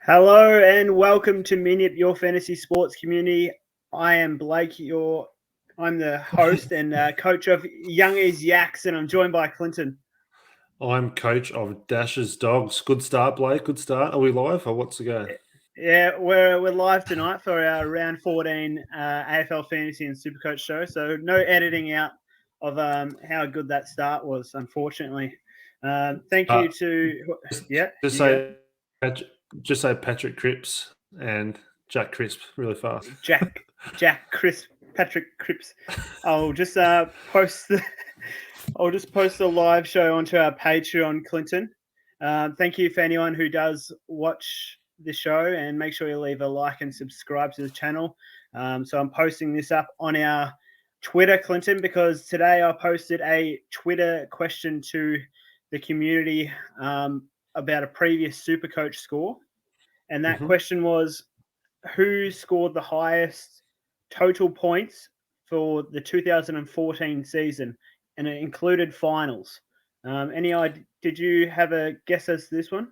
Hello and welcome to MINYIP, your fantasy sports community. I am Blake, I'm the host and coach of Youngies Yaks, and I'm joined by Clinton. I'm coach of Dash's Dogs. Good start, Blake. Good start. Are we live or what's the go? Yeah, we're live tonight for our round 14 AFL Fantasy and Supercoach show. So no editing out of how good that start was, unfortunately. Thank you to just say Patrick Cripps and Jack Crisp really fast. Jack Crisp, Patrick Cripps. I'll just post the live show onto our Patreon, Clinton. Thank you for anyone who does watch the show, and make sure you leave a like and subscribe to the channel. So I'm posting this up on our Twitter, Clinton, because today I posted a Twitter question to the community about a previous Supercoach score, and that question was, who scored the highest total points for the 2014 season, and it included finals. Any idea? Did you have a guess as to this one?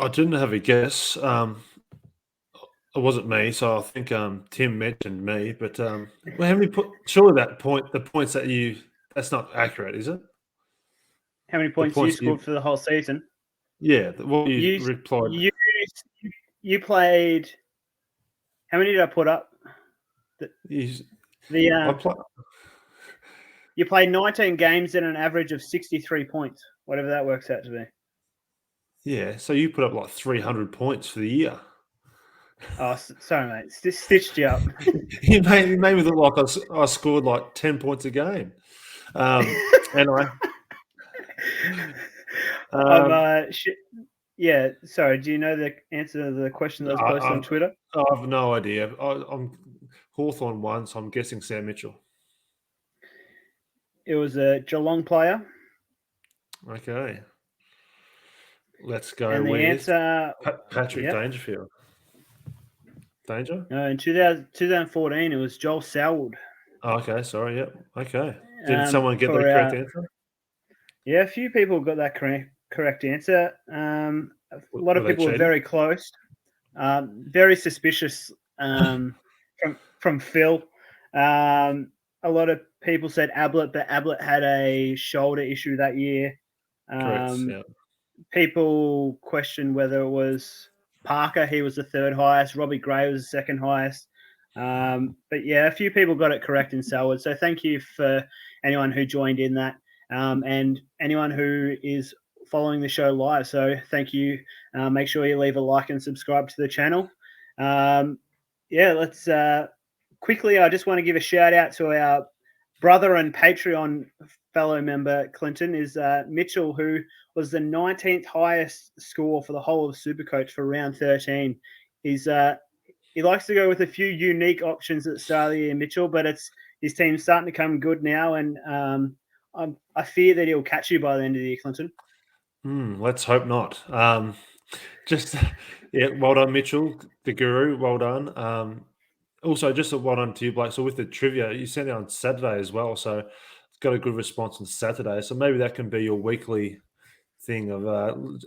I didn't have a guess. It wasn't me, so I think Tim mentioned me. But well, how many? Surely the points that's not accurate, is it? How many The points you points scored for the whole season? yeah, what you You replied. you you played. How many did I put up? You, I The play, you played 19 games at an average of 63 points, whatever that works out to be. yeah, so you put up like 300 points for the year. Oh, sorry, mate. Stitched you up. You made me look like I scored like 10 points a game. And I'm yeah. Sorry. Do you know the answer to the question that was posted on Twitter? I have no idea. I'm Hawthorn won, so I'm guessing Sam Mitchell. It was a Geelong player. Okay. Let's go And the with answer, Patrick yeah. Dangerfield. Danger? No, in 2014, it was Joel Selwood. Oh, okay, sorry. Yep. Okay. Did someone get the For correct answer? Yeah, a few people got that correct answer. A lot Were of they people were cheating? very close. Very suspicious from Phil. A lot of people said Ablett, but Ablett had a shoulder issue that year. Correct. Yeah. People questioned whether it was Parker. He was the third highest. Robbie Gray was the second highest. But yeah, a few people got it correct in Selwood. So thank you for anyone who joined in that, and anyone who is following the show live. So thank you. Make sure you leave a like and subscribe to the channel. Yeah, let's quickly. I just want to give a shout out to our brother and Patreon fellow member Clinton, is Mitchell, who was the 19th highest score for the whole of Supercoach for round 13. He likes to go with a few unique options at the start of the year, Mitchell, but his team's starting to come good now, and I fear that he'll catch you by the end of the year, Clinton. Let's hope not. Just yeah, well done, Mitchell, the guru. Well done. Also, just a well done to you, Blake. So with the trivia, you sent it on Saturday as well. So it's got a good response on Saturday. So maybe that can be your weekly thing of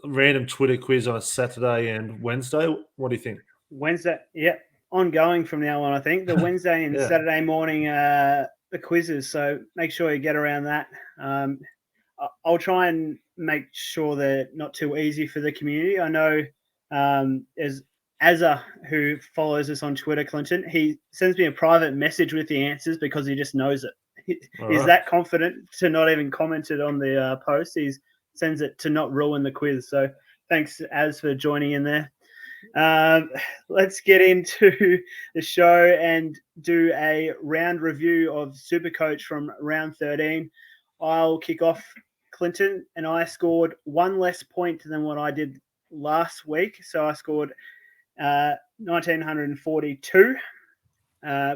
random Twitter quiz on a Saturday and Wednesday. What do you think? Wednesday, yeah, ongoing from now on. I think the Wednesday and Yeah. Saturday morning the quizzes. So make sure you get around that. I'll try and make sure they're not too easy for the community. I know there's Azza, who follows us on Twitter, Clinton. He sends me a private message with the answers because he just knows it. He's that confident to not even comment it on the post. He sends it to not ruin the quiz. So thanks, Az, for joining in there. Let's get into the show and do a round review of Supercoach from round 13. I'll kick off, Clinton, and I scored one less point than what I did last week. So I scored 1,942,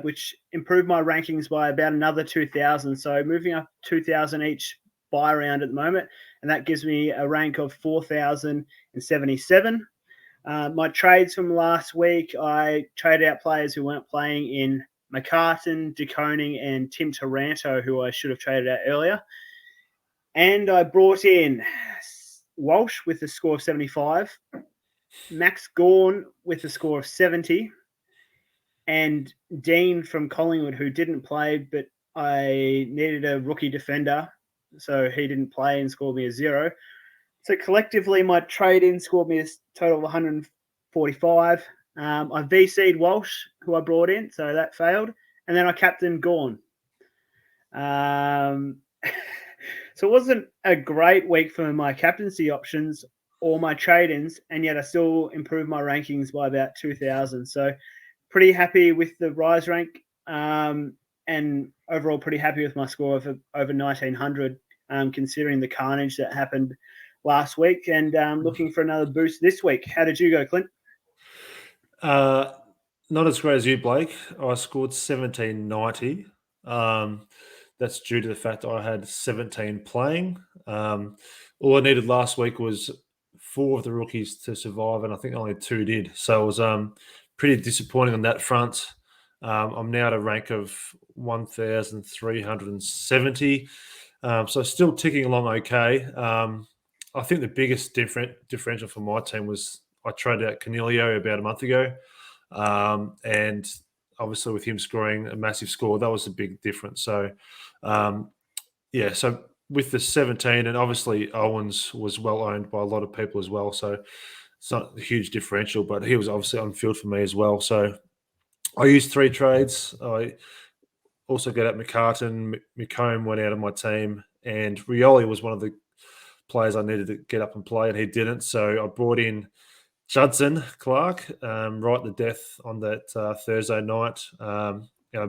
which improved my rankings by about another 2,000. So moving up 2,000 each buy round at the moment, and that gives me a rank of 4,077. My trades from last week, I traded out players who weren't playing in McCartan, DeConing, and Tim Taranto, who I should have traded out earlier. And I brought in Walsh with a score of 75. Max Gawn with a score of 70, and Dean from Collingwood, who didn't play, but I needed a rookie defender, so he didn't play and scored me a 0. So collectively, my trade-in scored me a total of 145. I VC'd Walsh, who I brought in, so that failed. And then I captained Gawn. So it wasn't a great week for my captaincy options or my trade-ins, and yet I still improved my rankings by about 2,000. So pretty happy with the rise rank, and overall pretty happy with my score of over 1,900, considering the carnage that happened last week, and looking for another boost this week. How did you go, Clint? Not as great as you, Blake. I scored 1790. That's due to the fact that I had 17 playing. All I needed last week was 4 of the rookies to survive, and I think only 2 did. So it was pretty disappointing on that front. I'm now at a rank of 1,370. So still ticking along okay. I think the biggest differential for my team was I traded out Cornelio about a month ago. And obviously with him scoring a massive score, that was a big difference. So, so with the 17, and obviously Owens was well owned by a lot of people as well. So it's not a huge differential, but he was obviously on field for me as well. So I used 3 trades. I also got out McCartan. McComb went out of my team, and Rioli was one of the players I needed to get up and play, and he didn't. So I brought in Judson Clark right at the death on that Thursday night. I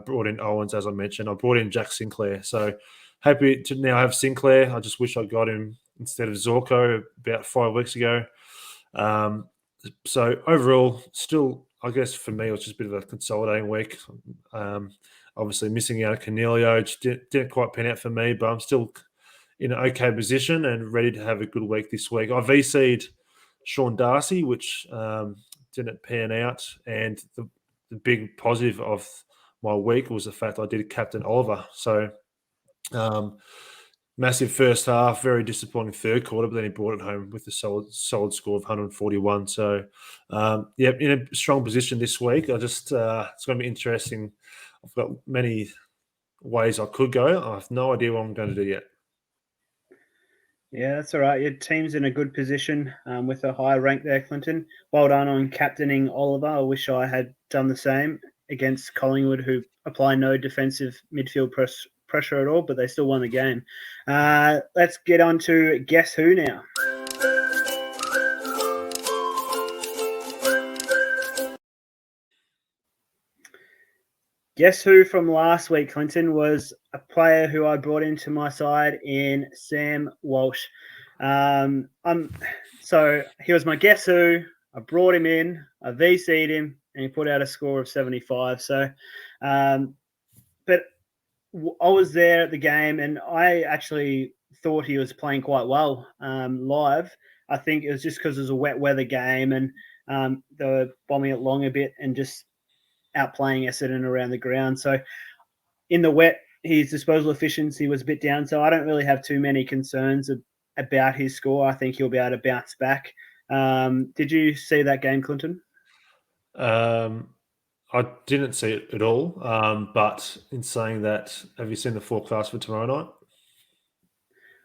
brought in Owens, as I mentioned. I brought in Jack Sinclair. So happy to now have Sinclair. I just wish I got him instead of Zorko about 5 weeks ago. So overall, still, I guess for me, it was just a bit of a consolidating week. Obviously, missing out Cornelio didn't quite pan out for me, but I'm still in an okay position and ready to have a good week this week. I VC'd Sean Darcy, which didn't pan out. And the big positive of my week was the fact I did captain Oliver. So massive first half, very disappointing third quarter, but then he brought it home with a solid score of 141. So, in a strong position this week. It's going to be interesting. I've got many ways I could go. I have no idea what I'm going to do yet. Yeah, that's all right. Your team's in a good position with a high rank there, Clinton. Well done on captaining Oliver. I wish I had done the same against Collingwood, who apply no defensive midfield pressure at all, but they still won the game. Let's get on to Guess Who now. Guess who from last week, Clinton, was a player who I brought into my side in Sam Walsh. So he was my guess who. I brought him in, I VC'd him, and he put out a score of 75. So, but I was there at the game, and I actually thought he was playing quite well live. I think it was just because it was a wet weather game, and they were bombing it long a bit and just outplaying Essendon around the ground. So in the wet, his disposal efficiency was a bit down. So I don't really have too many concerns about his score. I think he'll be able to bounce back. Did you see that game, Clinton? I didn't see it at all. But in saying that, have you seen the forecast for tomorrow night?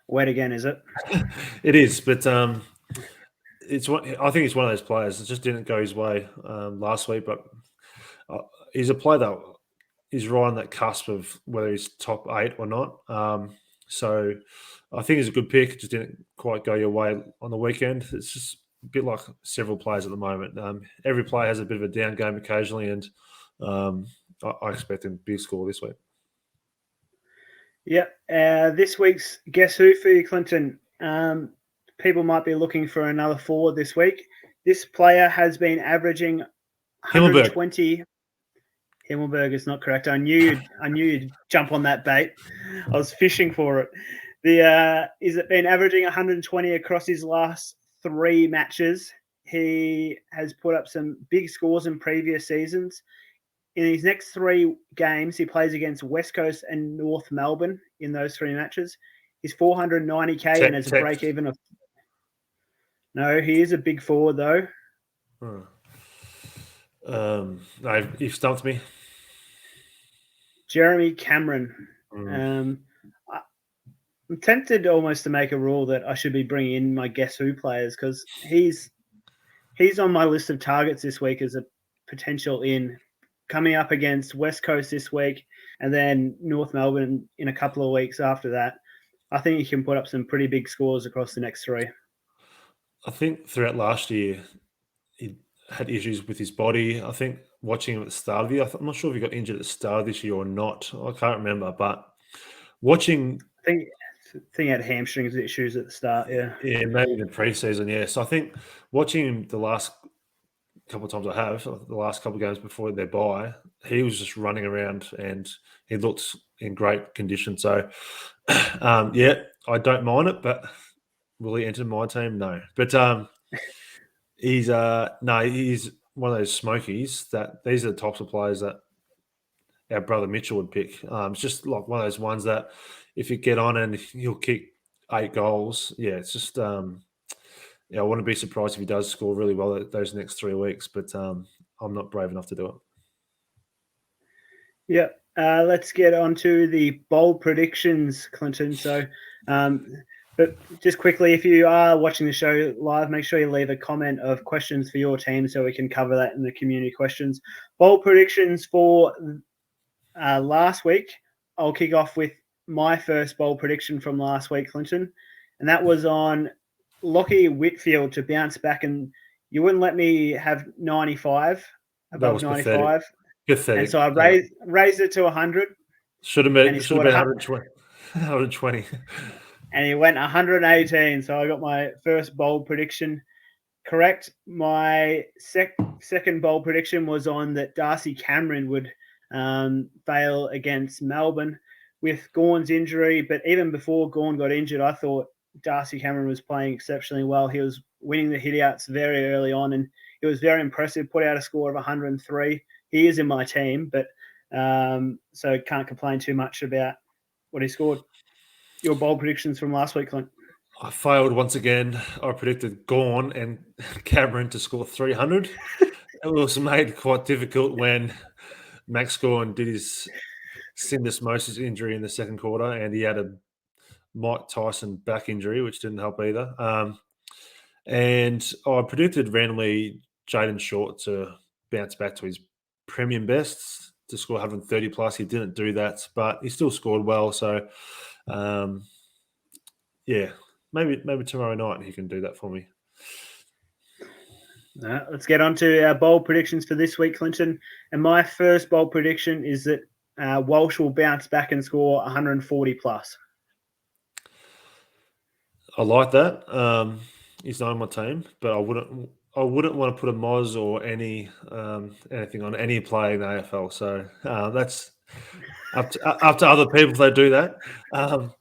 Wet again, is it? It is, but I think he's one of those players. It just didn't go his way last week, but he's a player that is right on that cusp of whether he's top 8 or not. So I think he's a good pick. Just didn't quite go your way on the weekend. It's just a bit like several players at the moment. Every player has a bit of a down game occasionally, and I expect him big score this week. Yeah. This week's Guess Who for you, Clinton. People might be looking for another forward this week. This player has been averaging 120. Himmelberg is not correct. I knew you'd jump on that bait. I was fishing for it. Is it been averaging 120 across his last 3 matches? He has put up some big scores in previous seasons. In his next 3 games, he plays against West Coast and North Melbourne in those 3 matches. He's 490k and has a break even of. No, he is a big forward though. No, you've stumped me. Jeremy Cameron. Mm. I'm tempted almost to make a rule that I should be bringing in my Guess Who players because he's on my list of targets this week as a potential in, coming up against West Coast this week and then North Melbourne in a couple of weeks after that. I think he can put up some pretty big scores across the next three. I think throughout last year, he had issues with his body. I think watching him at the start of the year, I'm not sure if he got injured at the start of this year or not. I can't remember, but watching, I think he had hamstrings issues at the start. Yeah, maybe in the preseason, yeah. So I think watching him the last couple of times I have, the last couple of games before their bye, he was just running around and he looked in great condition. So, yeah, I don't mind it, but will he enter my team? No. But he's he's one of those smokies that these are the types of players that our brother Mitchell would pick. It's just like one of those ones that if you get on and he'll kick 8 goals, yeah, it's just yeah, I wouldn't be surprised if he does score really well those next 3 weeks, but I'm not brave enough to do it. Yeah. Let's get on to the bold predictions, Clinton. So, but just quickly, if you are watching the show live, make sure you leave a comment of questions for your team so we can cover that in the community questions. Bold predictions for last week. I'll kick off with my first bold prediction from last week, Clinton, and that was on Lockie Whitfield to bounce back, and you wouldn't let me have 95 That above was 95. pathetic. And so I raised it to 100. Should have and been he 120. 120. And he went 118. So I got my first bold prediction correct. My second bold prediction was on that Darcy Cameron would fail against Melbourne with Gawn's injury. But even before Gawn got injured, I thought Darcy Cameron was playing exceptionally well. He was winning the hitouts very early on, and it was very impressive. Put out a score of 103. He is in my team, but so can't complain too much about what he scored. Your bold predictions from last week, Clint? I failed once again. I predicted Gawn and Cameron to score 300. It was made quite difficult when Max Gawn did his syndesmosis injury in the second quarter, and he had a Mike Tyson back injury, which didn't help either. And I predicted randomly Jaden Short to bounce back to his premium bests to score 130 plus. He didn't do that, but he still scored well. So, yeah, maybe tomorrow night he can do that for me. Let's get on to our bold predictions for this week, Clinton. And my first bold prediction is that Walsh will bounce back and score 140 plus. I like that. He's not on my team, but I wouldn't want to put a Moz or anything on any player in the AFL. So that's up to other people if they do that. And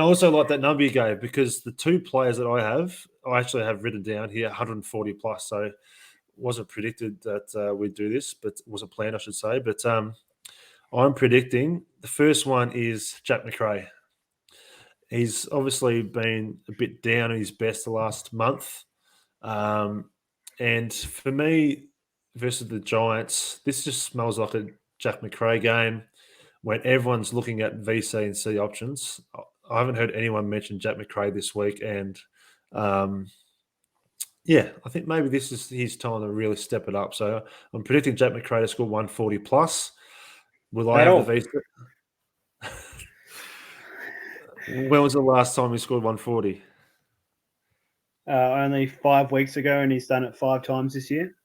I also like that number you gave because the two players that I actually have written down here 140 plus. So it wasn't predicted that we'd do this, but it was a plan, I should say. But I'm predicting the first one is Jack Macrae. He's obviously been a bit down at his best the last month. And for me, versus the Giants, this just smells like a Jack Macrae game when everyone's looking at VC and C options. I haven't heard anyone mention Jack Macrae this week. And yeah, I think maybe this is his time to really step it up. So I'm predicting Jack Macrae to score 140 plus. Will I have the VC? When was the last time he scored 140? Only 5 weeks ago, and he's done it 5 times this year.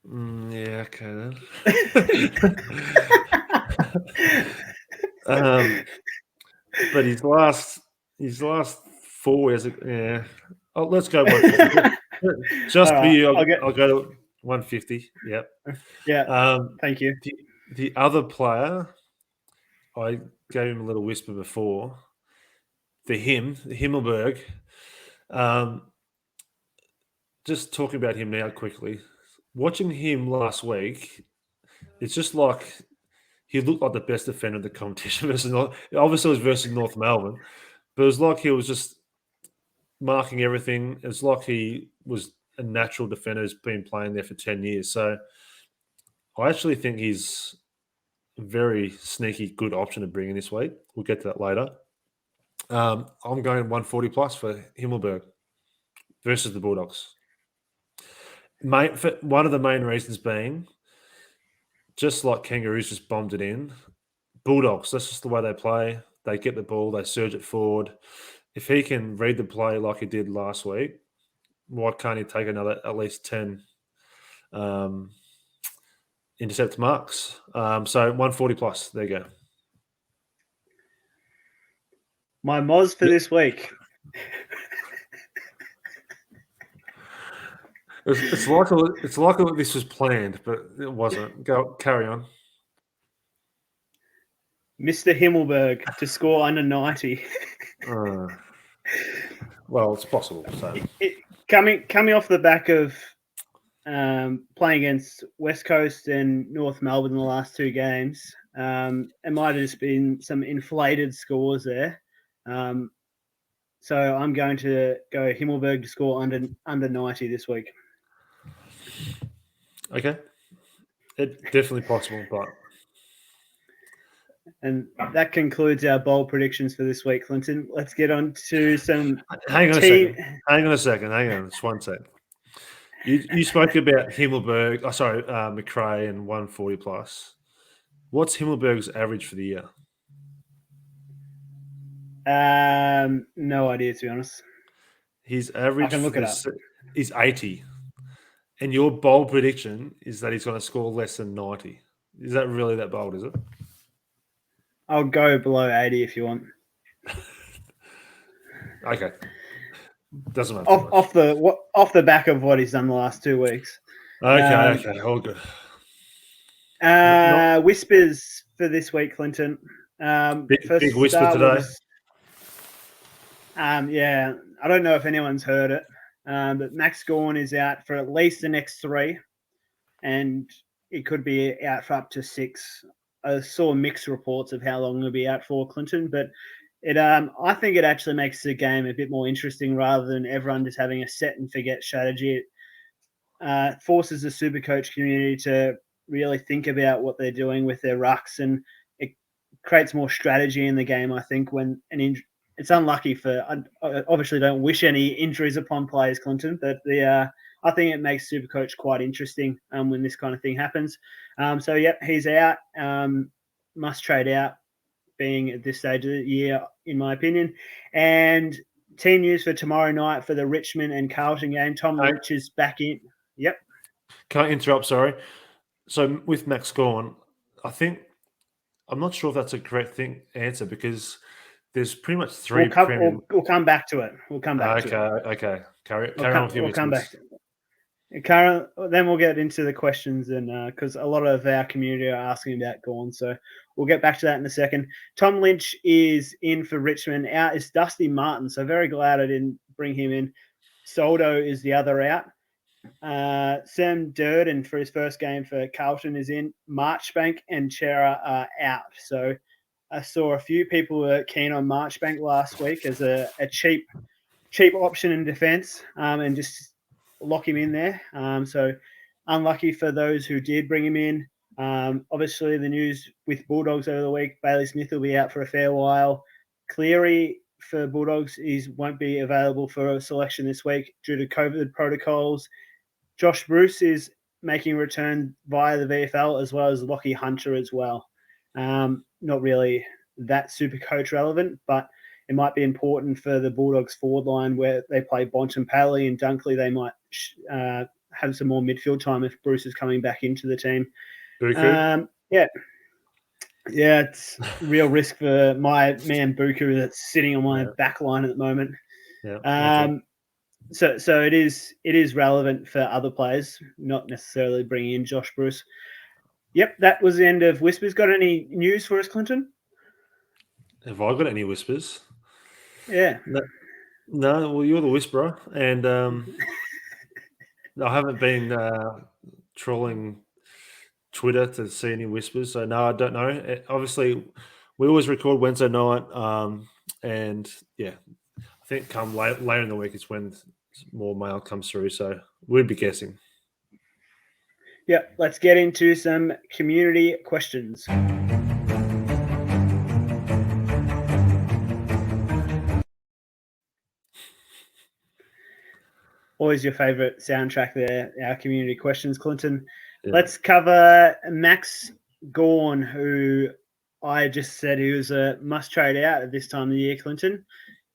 Yeah, okay then. But his last 4 years, yeah. Oh, let's go 150. Just for you, I'll go to 150. Yep. Yeah. Thank you. The other player, I gave him a little whisper before. The Himmelberg. Just talking about him now quickly. Watching him last week, it's just like he looked like the best defender of the competition versus obviously it was versus North Melbourne, but it was like he was just marking everything. It's like he was a natural defender who's been playing there for 10 years. So I actually think he's a very sneaky good option to bring in this week. We'll get to that later. I'm going 140 plus for Himmelberg versus the Bulldogs. One of the main reasons being, just like Kangaroos just bombed it in, Bulldogs, that's just the way they play. They get the ball, they surge it forward. If he can read the play like he did last week, why can't he take another at least 10 intercept marks? So 140 plus. There you go. My Moz for this week. It's like this was planned, but it wasn't. Carry on. Mr. Himmelberg to score under 90. Well, it's possible. So coming off the back of playing against West Coast and North Melbourne in the last 2 games, it might have just been some inflated scores there. So I'm going to go Himmelberg to score under 90 this week. Okay. It's definitely possible, but... And that concludes our bold predictions for this week, Clinton. Let's get on to some... Hang on a second. Just 1 second. You spoke about Himmelberg, McRae and 140 plus. What's Himmelberg's average for the year? No idea, to be honest. His average I can look it up. Is 80. And your bold prediction is that he's going to score less than 90. Is that really that bold, is it? I'll go below 80 if you want. Okay. Doesn't matter. Off the back of what he's done the last 2 weeks. Okay. All good. Whispers for this week, Clinton. Big whisper today. Yeah, I don't know if anyone's heard it, but Max Gawn is out for at least the next 3, and it could be out for up to 6. I saw mixed reports of how long he'll be out for, Clinton, but I think it actually makes the game a bit more interesting rather than everyone just having a set and forget strategy. It forces the Supercoach community to really think about what they're doing with their rucks, and it creates more strategy in the game, I think, when it's unlucky for... I obviously don't wish any injuries upon players, Clinton, but I think it makes Supercoach quite interesting when this kind of thing happens. So, yep, he's out. Must trade out, being at this stage of the year, in my opinion. And team news for tomorrow night for the Richmond and Carlton game. Tom Lynch is back in. Yep. Can I interrupt? Sorry. So with Max Gawn, I'm not sure if that's a correct answer because the's pretty much 3 premium. We'll come back to it. Okay. Carry on with your We'll come back to it. Then we'll get into the questions, and because a lot of our community are asking about Gawn, so we'll get back to that in a second. Tom Lynch is in for Richmond. Out is Dusty Martin, so very glad I didn't bring him in. Soldo is the other out. Sam Durden for his first game for Carlton is in. Marchbank and Chera are out. So I saw a few people were keen on Marchbank last week as a cheap option in defence, and just lock him in there. So unlucky for those who did bring him in. Obviously, the news with Bulldogs over the week, Bailey Smith will be out for a fair while. Cleary for Bulldogs won't be available for a selection this week due to COVID protocols. Josh Bruce is making a return via the VFL, as well as Lockie Hunter as well. Not really that Supercoach relevant, but it might be important for the Bulldogs forward line where they play Bontempelli and Dunkley. They might have some more midfield time if Bruce is coming back into the team. Yeah, it's real risk for my man Buku that's sitting on my back line at the moment. So it is relevant for other players, not necessarily bringing in Josh Bruce. Yep, that was the end of Whispers. Got any news for us, Clinton? Have I got any whispers? Yeah. No, well, you're the whisperer, and I haven't been trolling Twitter to see any whispers, so no, I don't know. Obviously, we always record Wednesday night, and yeah, I think come later in the week is when more mail comes through. So we'd be guessing. Yeah, let's get into some community questions. Always your favourite soundtrack there, our community questions, Clinton. Yeah. Let's cover Max Gawn, who I just said he was a must trade out at this time of the year, Clinton.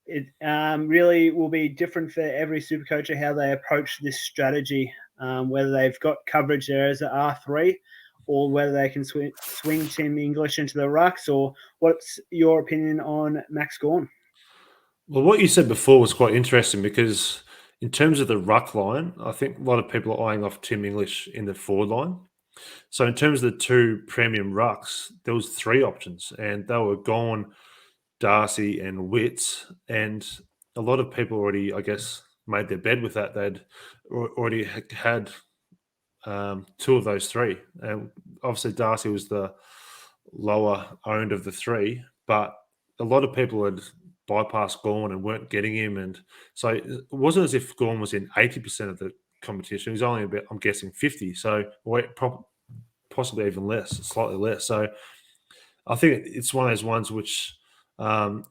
It really will be different for every Supercoach how they approach this strategy, whether they've got coverage there as an R3 or whether they can swing Tim English into the rucks, or what's your opinion on Max Gawn? Well, what you said before was quite interesting because in terms of the ruck line, I think a lot of people are eyeing off Tim English in the forward line. So in terms of the two premium rucks, there was three options, and they were Gawn, Darcy, and Witts. And a lot of people already, I guess, made their bed with that. They'd already had two of those three. And obviously, Darcy was the lower owned of the three, but a lot of people had bypassed Gawn and weren't getting him. And so it wasn't as if Gawn was in 80% of the competition. He was only about, I'm guessing, 50. So possibly even less, slightly less. So I think it's one of those ones which I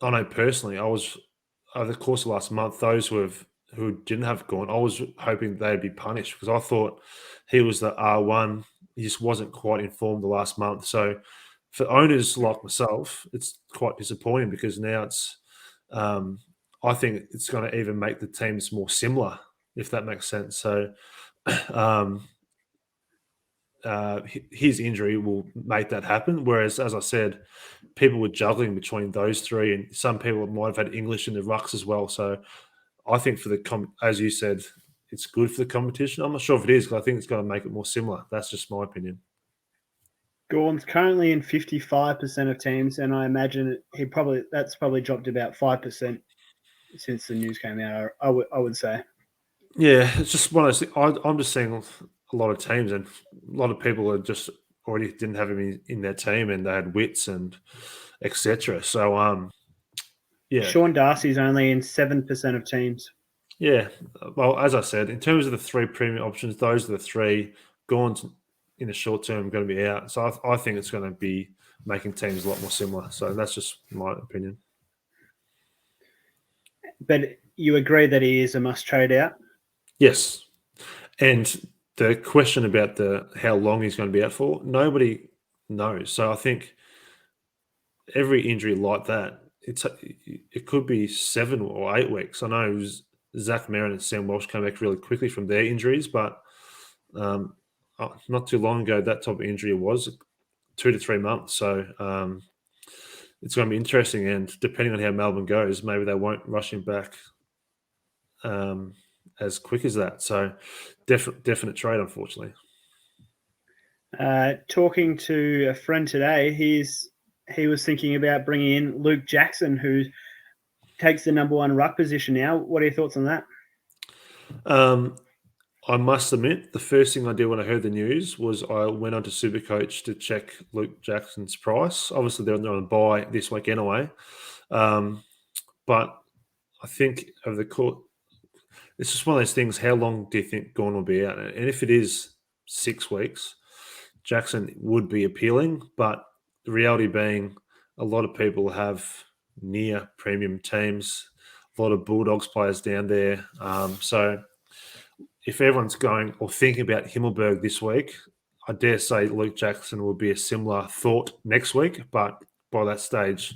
know personally, I was over the course of last month, those who didn't have Gawn, I was hoping they'd be punished because I thought he was the R1. He just wasn't quite informed the last month. So for owners like myself, it's quite disappointing because now I think it's going to even make the teams more similar, if that makes sense. So his injury will make that happen. Whereas, as I said, people were juggling between those three, and some people might have had English in the rucks as well. So I think for as you said, it's good for the competition. I'm not sure if it is, because I think it's going to make it more similar. That's just my opinion. Gawn's currently in 55% of teams, and I imagine that's probably dropped about 5% since the news came out. I would say. Yeah, it's just one of those things. I'm just seeing a lot of teams, and a lot of people are just already didn't have him in their team, and they had Wits and etc. So yeah. Sean Darcy's only in 7% of teams. Yeah, well, as I said, in terms of the three premium options, those are the three. Gawn's in the short term going to be out, so I think it's going to be making teams a lot more similar. So that's just my opinion. But you agree that he is a must trade out? Yes, and the question about how long he's going to be out for, nobody knows. So I think every injury like that, it could be 7 or 8 weeks. I know Zach Merrin and Sam Walsh came back really quickly from their injuries, but not too long ago, that type of injury was 2 to 3 months. So it's going to be interesting. And depending on how Melbourne goes, maybe they won't rush him back as quick as that. So definite trade, unfortunately. Talking to a friend today, he was thinking about bringing in Luke Jackson, who takes the number 1 ruck position now. What are your thoughts on that? I must admit, the first thing I did when I heard the news was I went onto Supercoach to check Luke Jackson's price. Obviously, they're on a buy this week anyway. But I think over the court, it's just one of those things. How long do you think Gawn will be out? And if it is 6 weeks, Jackson would be appealing. But the reality being, a lot of people have near premium teams, a lot of Bulldogs players down there. So if everyone's going or thinking about Himmelberg this week, I dare say Luke Jackson will be a similar thought next week. But by that stage,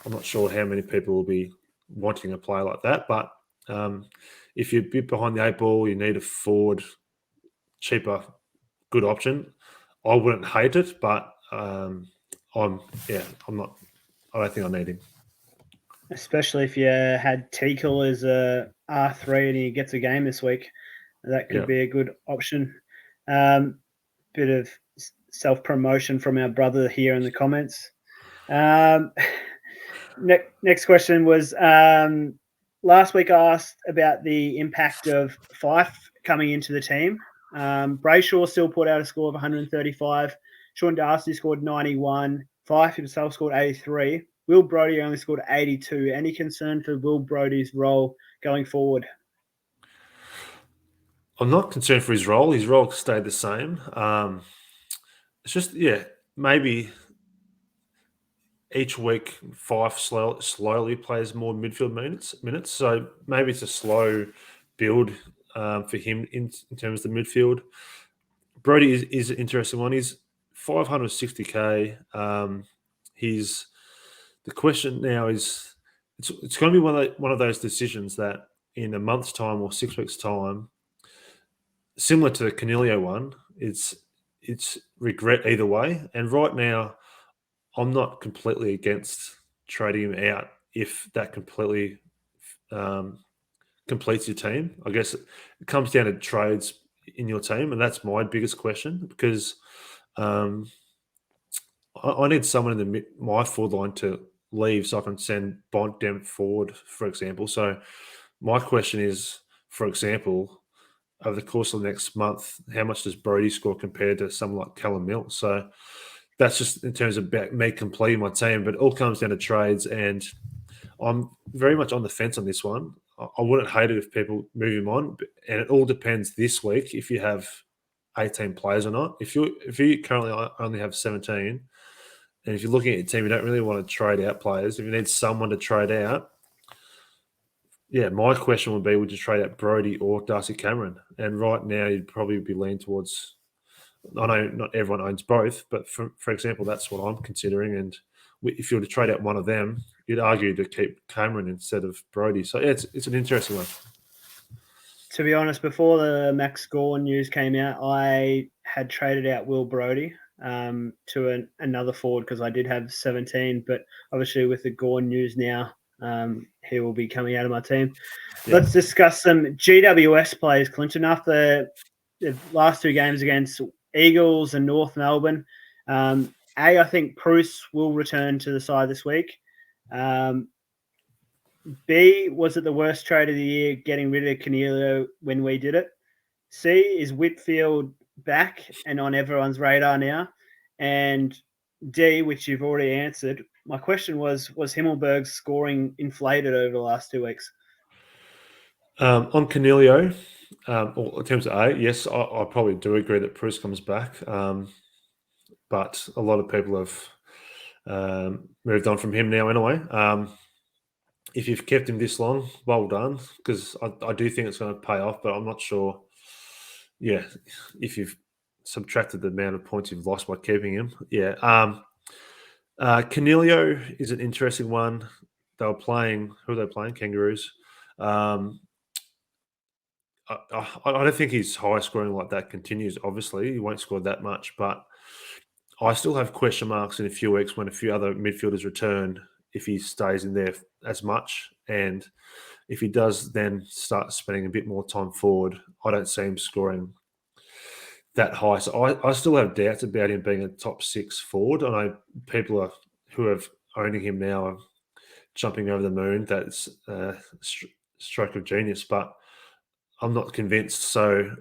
I'm not sure how many people will be wanting a player like that. But if you're a bit behind the 8 ball, you need a forward, cheaper, good option. I wouldn't hate it, but I'm not. I don't think I need him. Especially if you had Teakle as a R3 and he gets a game this week, that could be a good option. Bit of self-promotion from our brother here in the comments. Next question was, last week I asked about the impact of Fife coming into the team. Brayshaw still put out a score of 135. Sean Darcy scored 91. Fife himself scored 83. Will Brodie only scored 82. Any concern for Will Brodie's role going forward? I'm not concerned for his role. His role stayed the same. It's just, maybe each week Fife slowly plays more midfield minutes. So maybe it's a slow build for him in terms of the midfield. Brody is an interesting one. He's 560k. He's the question now is it's going to be one of those decisions that in a month's time or 6 weeks' time, similar to the Canelio one, it's regret either way. And right now, I'm not completely against trading him out if that completely um, completes your team. I guess it comes down to trades in your team, and that's my biggest question because um, I need someone in my forward line to leave so I can send Bont down forward, for example. So my question is, for example, over the course of the next month, how much does Brody score compared to someone like Callum Mills? So that's just in terms of me completing my team, but it all comes down to trades, and I'm very much on the fence on this one. I wouldn't hate it if people move him on, and it all depends this week if you have 18 players or not. If you currently only have 17, and if you're looking at your team, you don't really want to trade out players. If you need someone to trade out, my question would be, would you trade out Brody or Darcy Cameron? And right now, you'd probably be leaning towards. I know not everyone owns both, but for example, that's what I'm considering. And if you were to trade out one of them, you'd argue to keep Cameron instead of Brody. So it's an interesting one. To be honest, before the Max Gorn news came out, I had traded out Will Brodie to another forward because I did have 17. But obviously, with the Gorn news now, he will be coming out of my team. Yeah. Let's discuss some GWS players, Clinton. After the last two games against Eagles and North Melbourne, I think Bruce will return to the side this week. B, was it the worst trade of the year getting rid of Canelio when we did it? C, is Whitfield back and on everyone's radar now? And D, which you've already answered, my question was Himmelberg's scoring inflated over the last 2 weeks? On Canelio, or in terms of A, yes, I probably do agree that Bruce comes back. But a lot of people have moved on from him now anyway. If you've kept him this long, well done, because I do think it's going to pay off, but I'm not sure, if you've subtracted the amount of points you've lost by keeping him. Canelio is an interesting one. They were playing, who are they playing? Kangaroos. I don't think his high scoring like that continues, obviously. He won't score that much, but I still have question marks in a few weeks when a few other midfielders return if he stays in there as much. And if he does then start spending a bit more time forward, I don't see him scoring that high. So I still have doubts about him being a top 6 forward. I know people who are owning him now are jumping over the moon. That's a stroke of genius, but I'm not convinced. So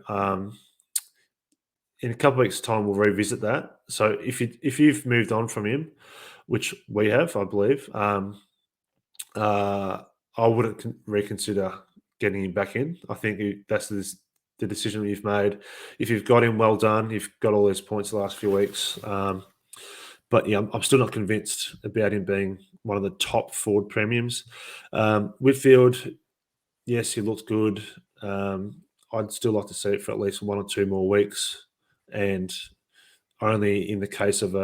in a couple of weeks' time, we'll revisit that. So if you've moved on from him, which we have, I believe, I wouldn't reconsider getting him back in. I think that's the decision you've made. If you've got him, well done. You've got all those points the last few weeks. But yeah, I'm still not convinced about him being one of the top forward premiums. Whitfield, yes, he looks good. I'd still like to see it for at least 1 or 2 more weeks. And only in the case of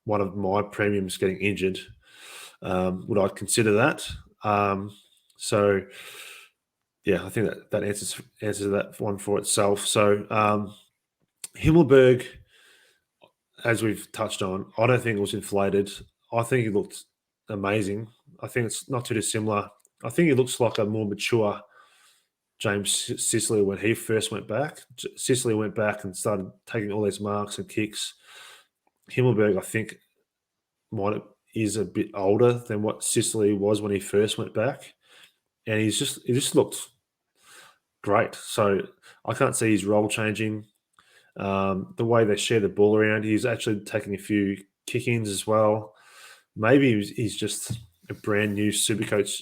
one of my premiums getting injured would I consider that. So, yeah, I think that answers that one for itself. So, Himmelberg, as we've touched on, I don't think it was inflated. I think he looked amazing. I think it's not too dissimilar. I think he looks like a more mature James Sicily when he first went back. Sicily went back and started taking all these marks and kicks. Himmelberg, I think, is a bit older than what Sicily was when he first went back, and he just looked great. So I can't see his role changing. The way they share the ball around, he's actually taking a few kick-ins as well. maybe he's just a brand new Supercoach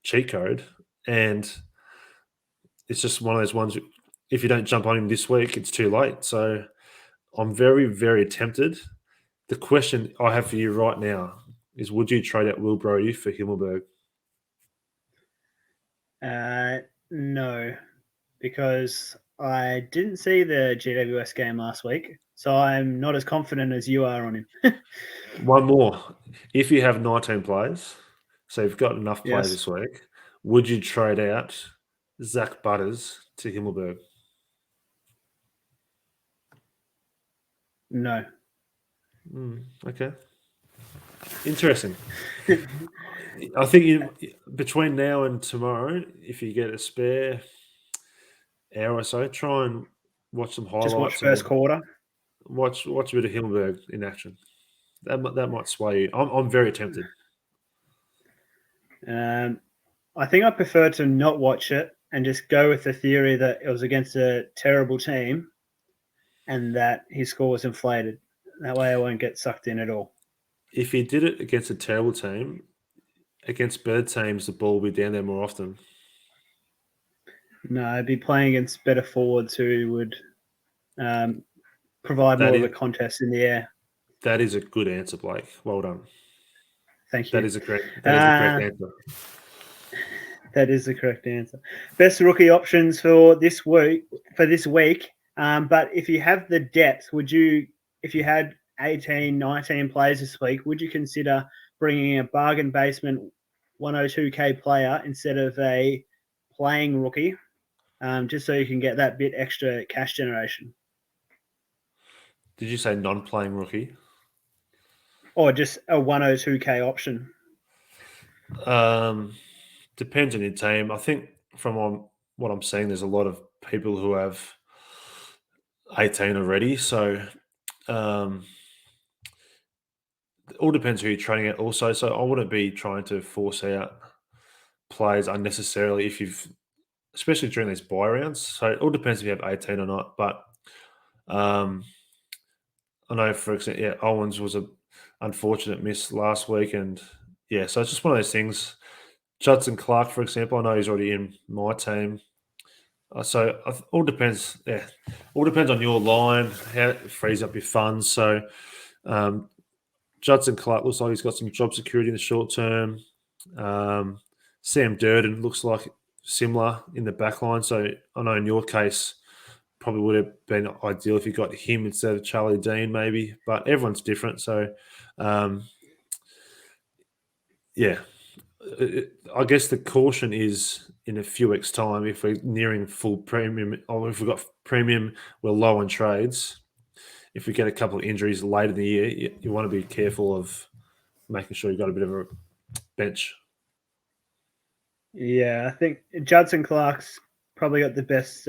cheat code, and it's just one of those ones. If you don't jump on him this week, it's too late. So I'm very, very tempted. The question I have for you right now is: would you trade out Will Brodie for Himmelberg? No, because I didn't see the GWS game last week, so I'm not as confident as you are on him. One more. If you have 19 players, so you've got enough players Yes. this week, would you trade out Zach Butters to Himmelberg? No. Okay. Interesting. I think between now and tomorrow, if you get a spare hour or so, try and watch some Just watch highlights first or quarter. watch a bit of Himmelberg in action. That might sway you. I'm very tempted. I think I prefer to not watch it and just go with the theory that it was against a terrible team and that his score was inflated. That way I won't get sucked in at all. If he did it against a terrible team, against better teams, the ball will be down there more often. No, I'd be playing against better forwards who would provide That more of a is contest in the air. that is a good answer, Blake. Well done. Thank That you. is a correct. That is the correct Uh, answer. that is the correct answer. Best rookie options for this week. But if you have the depth, if you had 18, 19 players this week, would you consider bringing a bargain basement 102k player instead of a playing rookie, just so you can get that bit extra cash generation? Did you say non-playing rookie? Or just a 102k option? Um, Depends on your team. I think what I'm seeing, there's a lot of people who have 18 already. So um, it all depends who you're training at. Also, so I wouldn't be trying to force out players unnecessarily if you've, especially during these buy rounds. So it all depends if you have 18 or not. But um, I know, for example, yeah, Owens was a unfortunate miss last week, and yeah, so it's just one of those things. Judson Clark, for example, I know he's already in my team. So all depends. Yeah, all depends on your line, how it frees up your funds. So um, Judson Clark looks like he's got some job security in the short term. Um, Sam Durden looks like similar in the back line. So I know in your case, probably would have been ideal if you got him instead of Charlie Dean, maybe. But everyone's different. So um, yeah, I guess the caution is in a few weeks' time, if we're nearing full premium, or if we've got premium, we're low on trades. If we get a couple of injuries late in the year, you want to be careful of making sure you've got a bit of a bench. Yeah, I think Judson Clark's probably got the best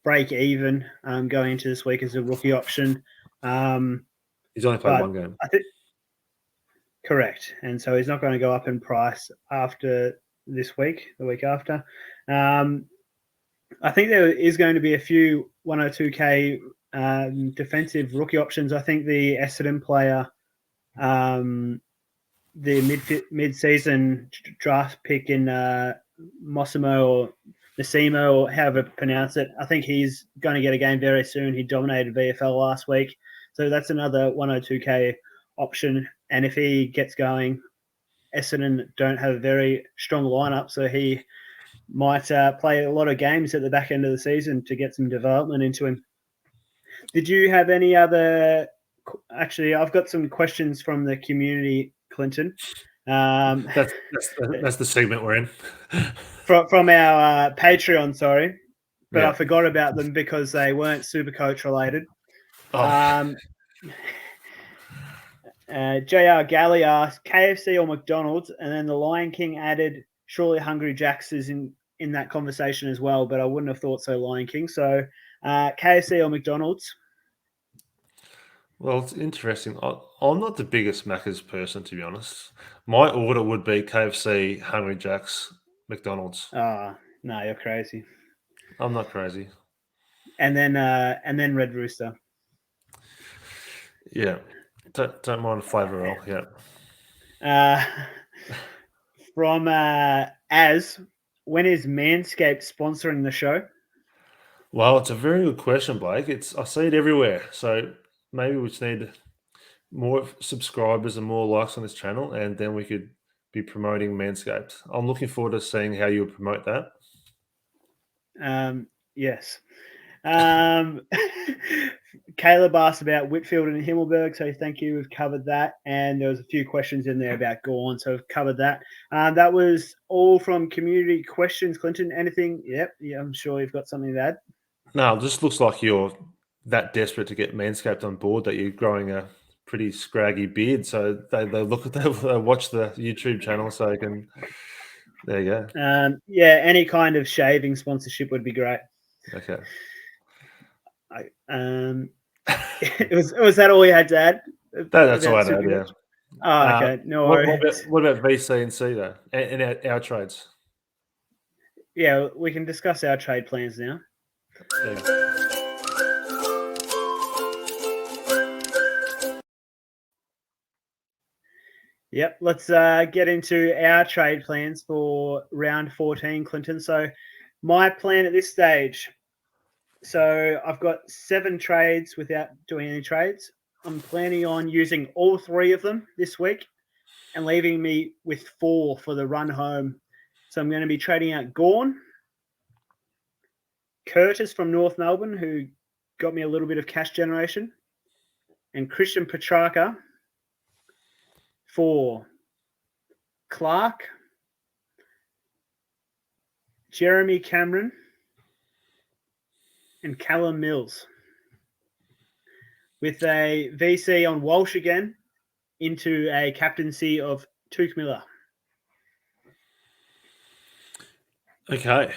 break even going into this week as a rookie option. He's only played But one game. I think correct, and so he's not going to go up in price after this week, the week after. I think there is going to be a few 102k defensive rookie options. I think the Essendon player, the mid-season draft pick in Mossimo or Massimo, or however you pronounce it, I think he's going to get a game very soon. He dominated VFL last week, so that's another 102k option. And if he gets going, Essendon don't have a very strong lineup, so he might play a lot of games at the back end of the season to get some development into him. Did you have any other? Actually, I've got some questions from the community, Clinton. That's the segment we're in. From our Patreon, sorry, but I Yeah. forgot about them because they weren't Supercoach related. Oh, JR Galley asked KFC or McDonald's, and then the Lion King added surely Hungry Jack's is in that conversation as well, but I wouldn't have thought so, Lion King. So KFC or McDonald's? well, it's interesting. I'm not the biggest Macca's person, to be honest. My order would be KFC, Hungry Jack's, McDonald's. Oh, no, you're crazy. I'm not crazy. And then Red Rooster. Yeah. Don't mind a flavour roll. Yeah. Uh, from Az, when is Manscaped sponsoring the show? Well, it's a very good question, Blake. I see it everywhere. So maybe we just need more subscribers and more likes on this channel, and then we could be promoting Manscaped. I'm looking forward to seeing how you promote that. Yes. Caleb asked about Whitfield and Himmelberg, so thank you. We've covered that, and there was a few questions in there about Gorn, so we've covered that. That was all from community questions. Clinton, anything? Yep, yeah, I'm sure you've got something to add. No, it just looks like you're that desperate to get Manscaped on board that you're growing a pretty scraggy beard. So they look at they watch the YouTube channel so they can. There you go. Yeah, any kind of shaving sponsorship would be great. Okay. Was that all you had to add That's all about I had. Yeah. Supercoach? Oh, okay, no worries. What about VC and C though, and our trades? Yeah, we can discuss our trade plans now. Yep, let's get into our trade plans for round 14, Clinton. So, my plan at this stage. So, I've got 7 trades without doing any trades. I'm planning on using all 3 of them this week and leaving me with 4 for the run home. So, I'm going to be trading out Gorn, Curtis from North Melbourne, who got me a little bit of cash generation, and Christian Petrarca for Clark, Jeremy Cameron, and Callum Mills, with a VC on Walsh again into a captaincy of Tuke Miller. Okay.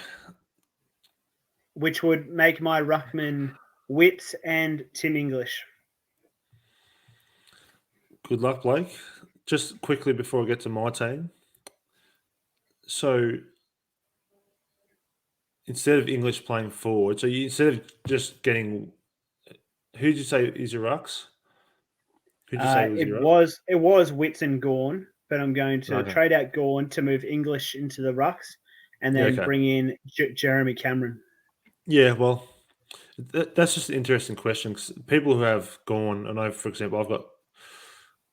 Which would make my ruckman Witts and Tim English. Good luck, Blake. Just quickly before I get to my team. So instead of English playing forward, so instead of just getting, who did you say is your rucks? Who did you say was your ruck? It was Witts and Gorn, but I'm going to trade out Gorn to move English into the rucks, and then bring in Jeremy Cameron. Yeah, well, that's just an interesting question because people who have Gorn, I know, for example, I've got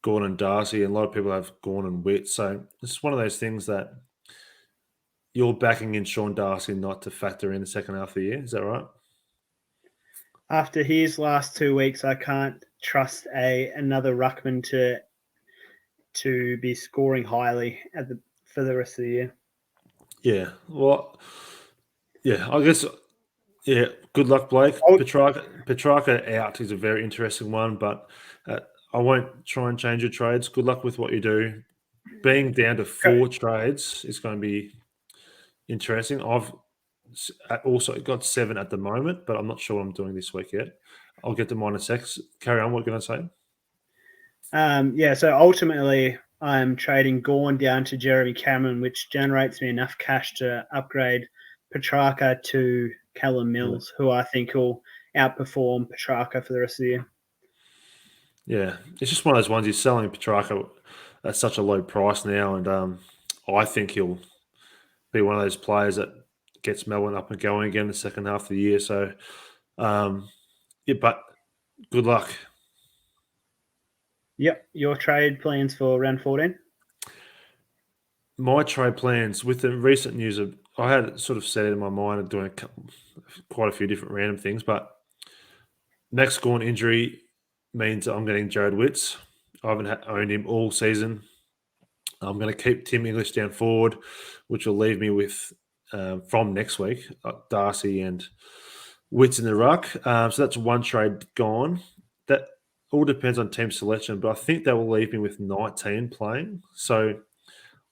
Gorn and Darcy, and a lot of people have Gorn and Witt. So it's one of those things that you're backing in Sean Darcy not to factor in the second half of the year. Is that right? After his last 2 weeks, I can't trust another ruckman to be scoring highly for the rest of the year. Yeah. Well, yeah, I guess. Yeah. Good luck, Blake. Petrarca out is a very interesting one, but I won't try and change your trades. Good luck with what you do. Being down to 4 trades is going to be interesting. I've also got 7 at the moment, but I'm not sure what I'm doing this week yet. I'll get to minus X. Carry on. What are you going to say? So ultimately, I'm trading Gorn down to Jeremy Cameron, which generates me enough cash to upgrade Petrarca to Callum Mills, who I think will outperform Petrarca for the rest of the year. Yeah, it's just one of those ones. He's selling Petrarca at such a low price now, and I think he'll be one of those players that gets Melbourne up and going again the second half of the year. So, yeah, but good luck. Yep. Your trade plans for round 14? My trade plans with the recent news of, I had sort of set it in my mind of doing quite a few different random things, but next Gorn injury means I'm getting Jared Witts. I haven't owned him all season. I'm going to keep Tim English down forward, which will leave me with, from next week, Darcy and Witts in the ruck. So that's one trade gone. That all depends on team selection, but I think that will leave me with 19 playing. So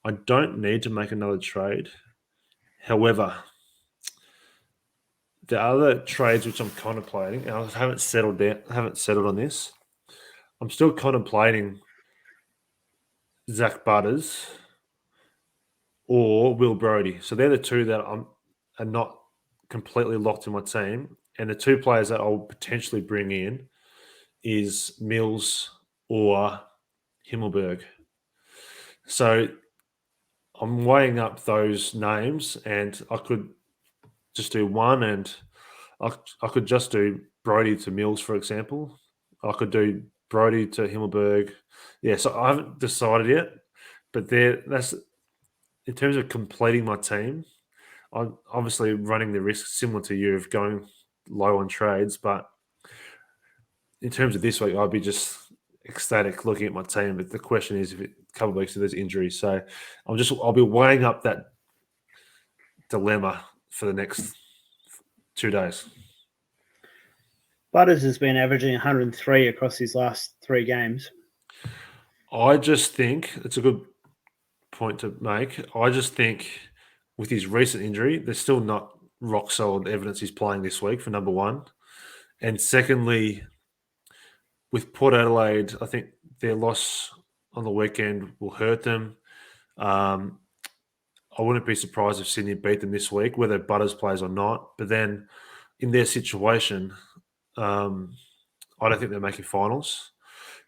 I don't need to make another trade. However, the other trades which I'm contemplating, and I haven't settled on this. I'm still contemplating Zach Butters or Will Brodie. So they're the two that are not completely locked in my team. And the 2 players that I'll potentially bring in is Mills or Himmelberg. So I'm weighing up those names, and I could just do one, and I could just do Brody to Mills, for example. I could do Brody to Himmelberg. Yeah, so I haven't decided yet, but that's in terms of completing my team. I'm obviously running the risk similar to you of going low on trades, but in terms of this week, I'd be just ecstatic looking at my team. But the question is, if a couple of weeks if there's injuries, so I'll be weighing up that dilemma for the next 2 days. Butters has been averaging 103 across his last 3 games. I just think it's a good point to make. I just think with his recent injury, there's still not rock solid evidence he's playing this week for number one. And secondly, with Port Adelaide, I think their loss on the weekend will hurt them. I wouldn't be surprised if Sydney beat them this week, whether Butters plays or not. But then in their situation, I don't think they're making finals.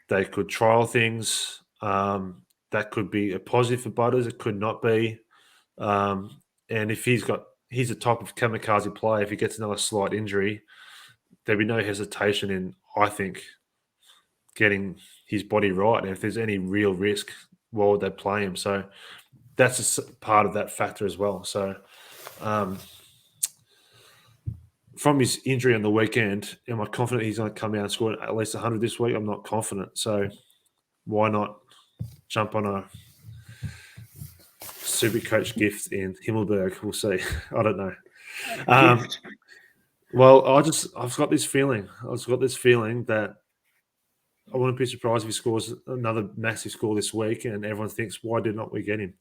They could trial things. That could be a positive for Butters. It could not be. And if he's a type of kamikaze player. If he gets another slight injury, there'd be no hesitation in, I think, getting his body right. And if there's any real risk, why would they play him? So that's a part of that factor as well. So from his injury on the weekend, am I confident he's going to come out and score at least 100 this week? I'm not confident. So why not jump on a Supercoach gift in Himmelberg? We'll see. I don't know. Well, I've got this feeling. I've got this feeling that I wouldn't be surprised if he scores another massive score this week, and everyone thinks, why did not we get him?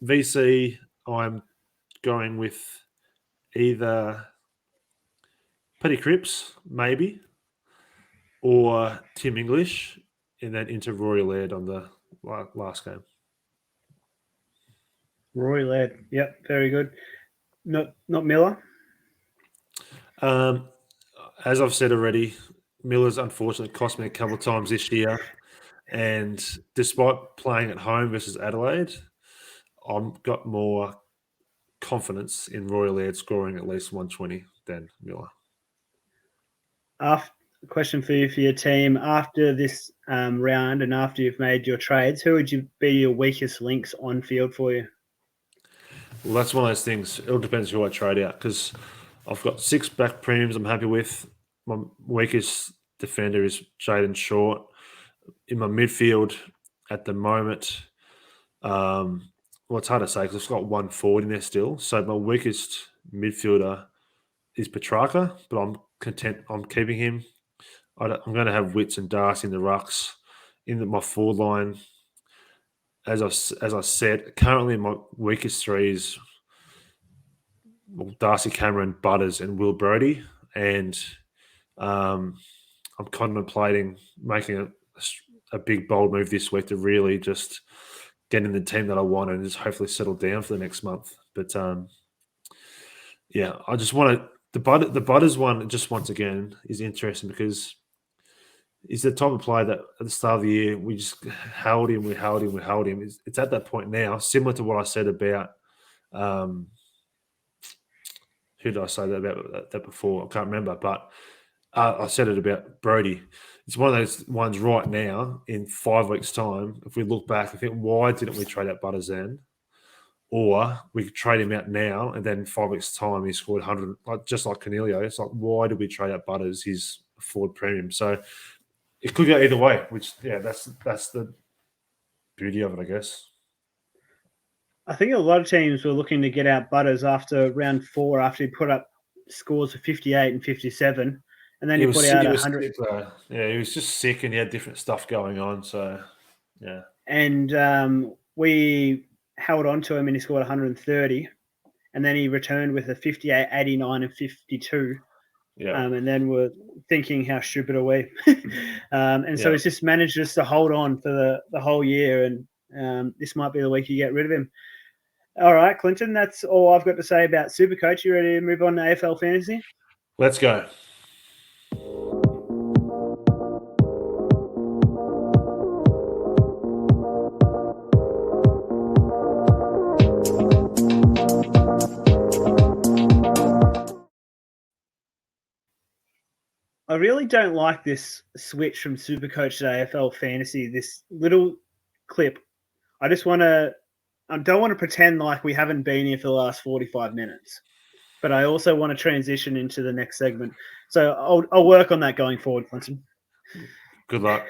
VC, I'm going with either Petty Cripps, maybe, or Tim English, and then into Rory Laird on the last game. Rory Laird, yep, very good. Not Miller. As I've said already, Miller's unfortunately cost me a couple of times this year, and despite playing at home versus Adelaide, I've got more confidence in Rory Laird scoring at least 120 than Miller. Question for you for your team. After this round and after you've made your trades, who would you be your weakest links on field for you? Well, that's one of those things. It all depends who I trade out because I've got 6 back premiums I'm happy with. My weakest defender is Jaden Short. In my midfield at the moment, well, it's hard to say because I've got 1 forward in there still. So my weakest midfielder is Petrarca, but I'm content. I'm keeping him. I'm going to have Witts and Darcy in the rucks. In my forward line, as I said, currently my weakest 3 is Darcy Cameron, Butters, and Will Brodie. And I'm contemplating making a big, bold move this week to really just get in the team that I want and just hopefully settle down for the next month. But yeah, I just want to. The Butters one, just once again, is interesting because he's the type of player that at the start of the year we just held him. It's at that point now, similar to what I said about who did I say that about that before? I can't remember, but I said it about Brody. It's one of those ones right now in 5 weeks' time. If we look back, I think, why didn't we trade out Butters then? Or we could trade him out now, and then in 5 weeks' time he scored 100, just like Cornelio. It's like, why did we trade out Butters? He's a forward premium. So it could go either way, which, yeah, that's the beauty of it, I guess. I think a lot of teams were looking to get out Butters after round 4, after he put up scores of 58 and 57, and then he put out 100. Yeah, he was just sick, and he had different stuff going on. So, yeah. And we held on to him, and he scored 130, and then he returned with a 58, 89, and 52. Yeah. And then we're thinking, how stupid are we? So he's just managed just to hold on for the whole year, and this might be the week you get rid of him. All right, Clinton, that's all I've got to say about Supercoach. You ready to move on to AFL Fantasy? Let's go. I really don't like this switch from Supercoach to AFL Fantasy. This little clip. I don't want to pretend like we haven't been here for the last 45 minutes, but I also want to transition into the next segment. So I'll work on that going forward, Clinton. Good luck.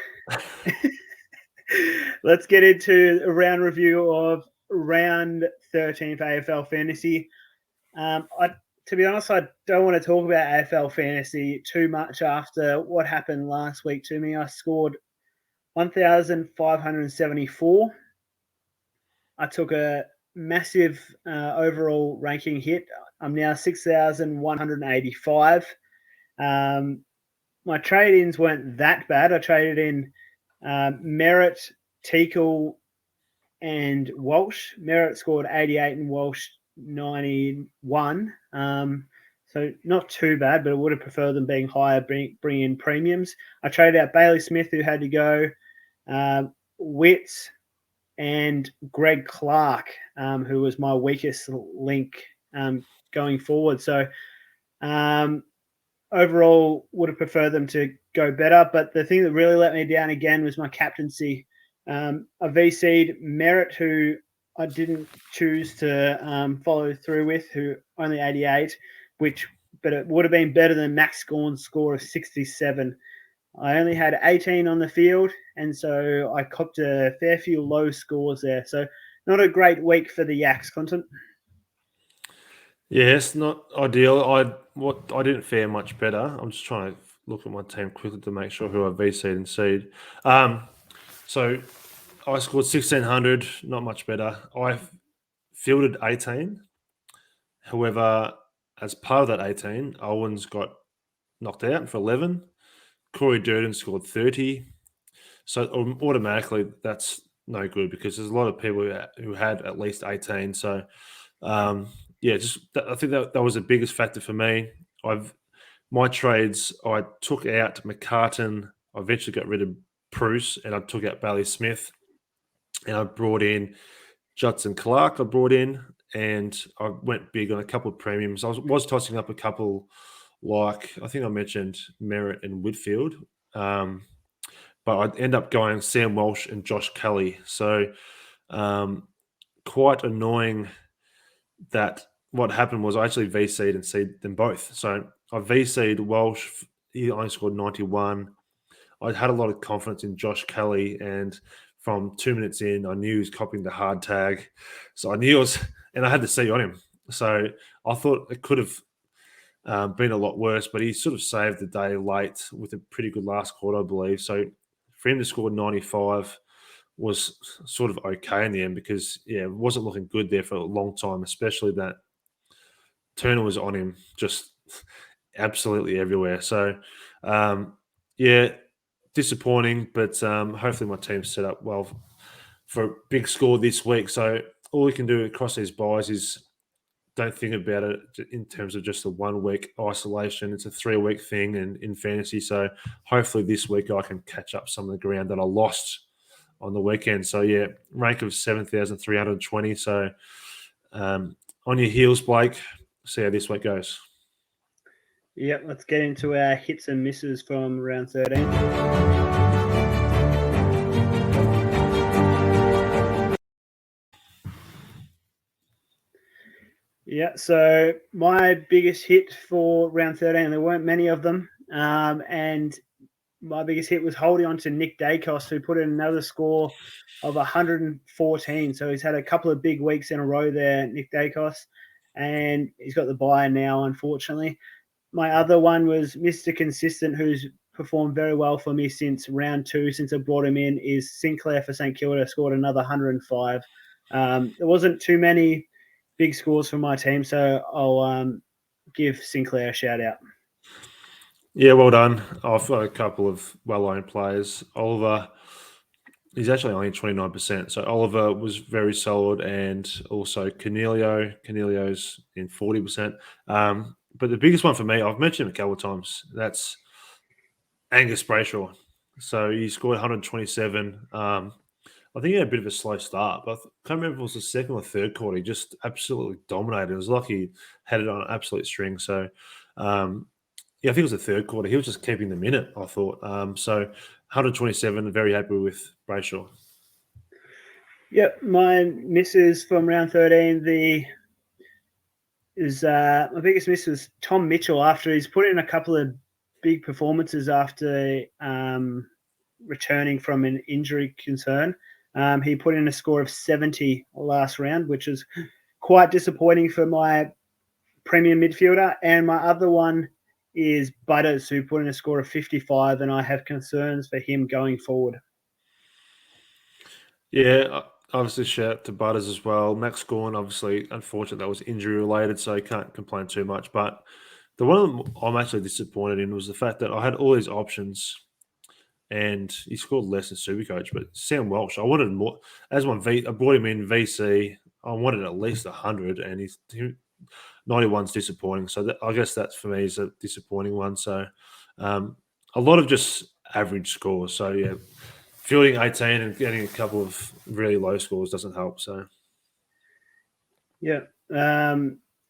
Let's get into a round review of round 13 for AFL Fantasy. To be honest, I don't want to talk about AFL Fantasy too much after what happened last week to me. I scored 1,574. I took a massive overall ranking hit. I'm now 6,185. My trade-ins weren't that bad. I traded in Merritt, Teakle, and Walsh. Merritt scored 88 and Walsh 91. So not too bad, but I would have preferred them being higher, bring in premiums. I traded out Bailey Smith, who had to go, Witts, and Greg Clark, who was my weakest link going forward. So overall, would have preferred them to go better. But the thing that really let me down again was my captaincy. I VC'd Merritt, who I didn't choose to follow through with, who only 88, but it would have been better than Max Gorn's score of 67. I only had 18 on the field, and so I copped a fair few low scores there. So not a great week for the Yaks, Clinton. Yeah, it's not ideal. I didn't fare much better. I'm just trying to look at my team quickly to make sure who I VC'd and seed. So I scored 1,600, not much better. I fielded 18. However, as part of that 18, Owens got knocked out for 11. Corey Durden scored 30. So automatically, that's no good because there's a lot of people who had at least 18. So, yeah, I think that was the biggest factor for me. My trades, I took out McCartan. I eventually got rid of Bruce, and I took out Bailey Smith, and I brought in Judson Clark. And I went big on a couple of premiums. I was tossing up a couple, like I think I mentioned Merritt and Whitfield. But I'd end up going Sam Walsh and Josh Kelly. So quite annoying that what happened was I actually VC'd and seeded them both. So I VC'd Walsh. He only scored 91. I had a lot of confidence in Josh Kelly, and from 2 minutes in, I knew he was copying the hard tag. So I knew it was, and I had the C on him. So I thought it could have been a lot worse, but he sort of saved the day late with a pretty good last quarter, I believe. So for him to score 95 was sort of okay in the end because, yeah, it wasn't looking good there for a long time, especially that Turner was on him just absolutely everywhere. So, yeah, disappointing, but hopefully my team's set up well for a big score this week. So all we can do across these buys is don't think about it in terms of just a 1 week isolation. It's a 3 week thing in fantasy. So hopefully this week I can catch up some of the ground that I lost on the weekend. So yeah, rank of 7,320. So on your heels, Blake. See how this week goes. Yep, let's get into our hits and misses from round 13. Yeah, so my biggest hit for round 13, there weren't many of them, and my biggest hit was holding on to Nick Dacos, who put in another score of 114. So he's had a couple of big weeks in a row there, Nick Dacos, and he's got the bye now, unfortunately. My other one was Mr. Consistent, who's performed very well for me since round 2, since I brought him in, is Sinclair for St Kilda, scored another 105. There wasn't too many big scores from my team, so I'll give Sinclair a shout out. Yeah, well done. I've got a couple of well-known players. Oliver, he's actually only 29%. So Oliver was very solid, and also Cornelio. Cornelio's in 40%. But the biggest one for me, I've mentioned him a couple of times, that's Angus Brayshaw. So he scored 127. I think he had a bit of a slow start, but I can't remember if it was the second or third quarter. He just absolutely dominated. It was like he had it on an absolute string. So, Yeah, I think it was the third quarter. He was just keeping them in it, I thought. So 127, very happy with Brayshaw. Yep, my misses from round 13. My biggest miss was Tom Mitchell after he's put in a couple of big performances after returning from an injury concern. He put in a score of 70 last round, which is quite disappointing for my premium midfielder. And my other one is Butters, who put in a score of 55, and I have concerns for him going forward. Yeah, obviously shout out to Butters as well. Max Gorn, obviously, unfortunately, that was injury related, so he can't complain too much. But the one I'm actually disappointed in was the fact that I had all these options and he scored less than Supercoach. But Sam Welsh, I wanted more. As one I brought him in VC. I wanted at least 100, and he's 91's disappointing. So I guess that for me is a disappointing one. So a lot of just average scores. So yeah, fielding 18 and getting a couple of really low scores doesn't help. So yeah,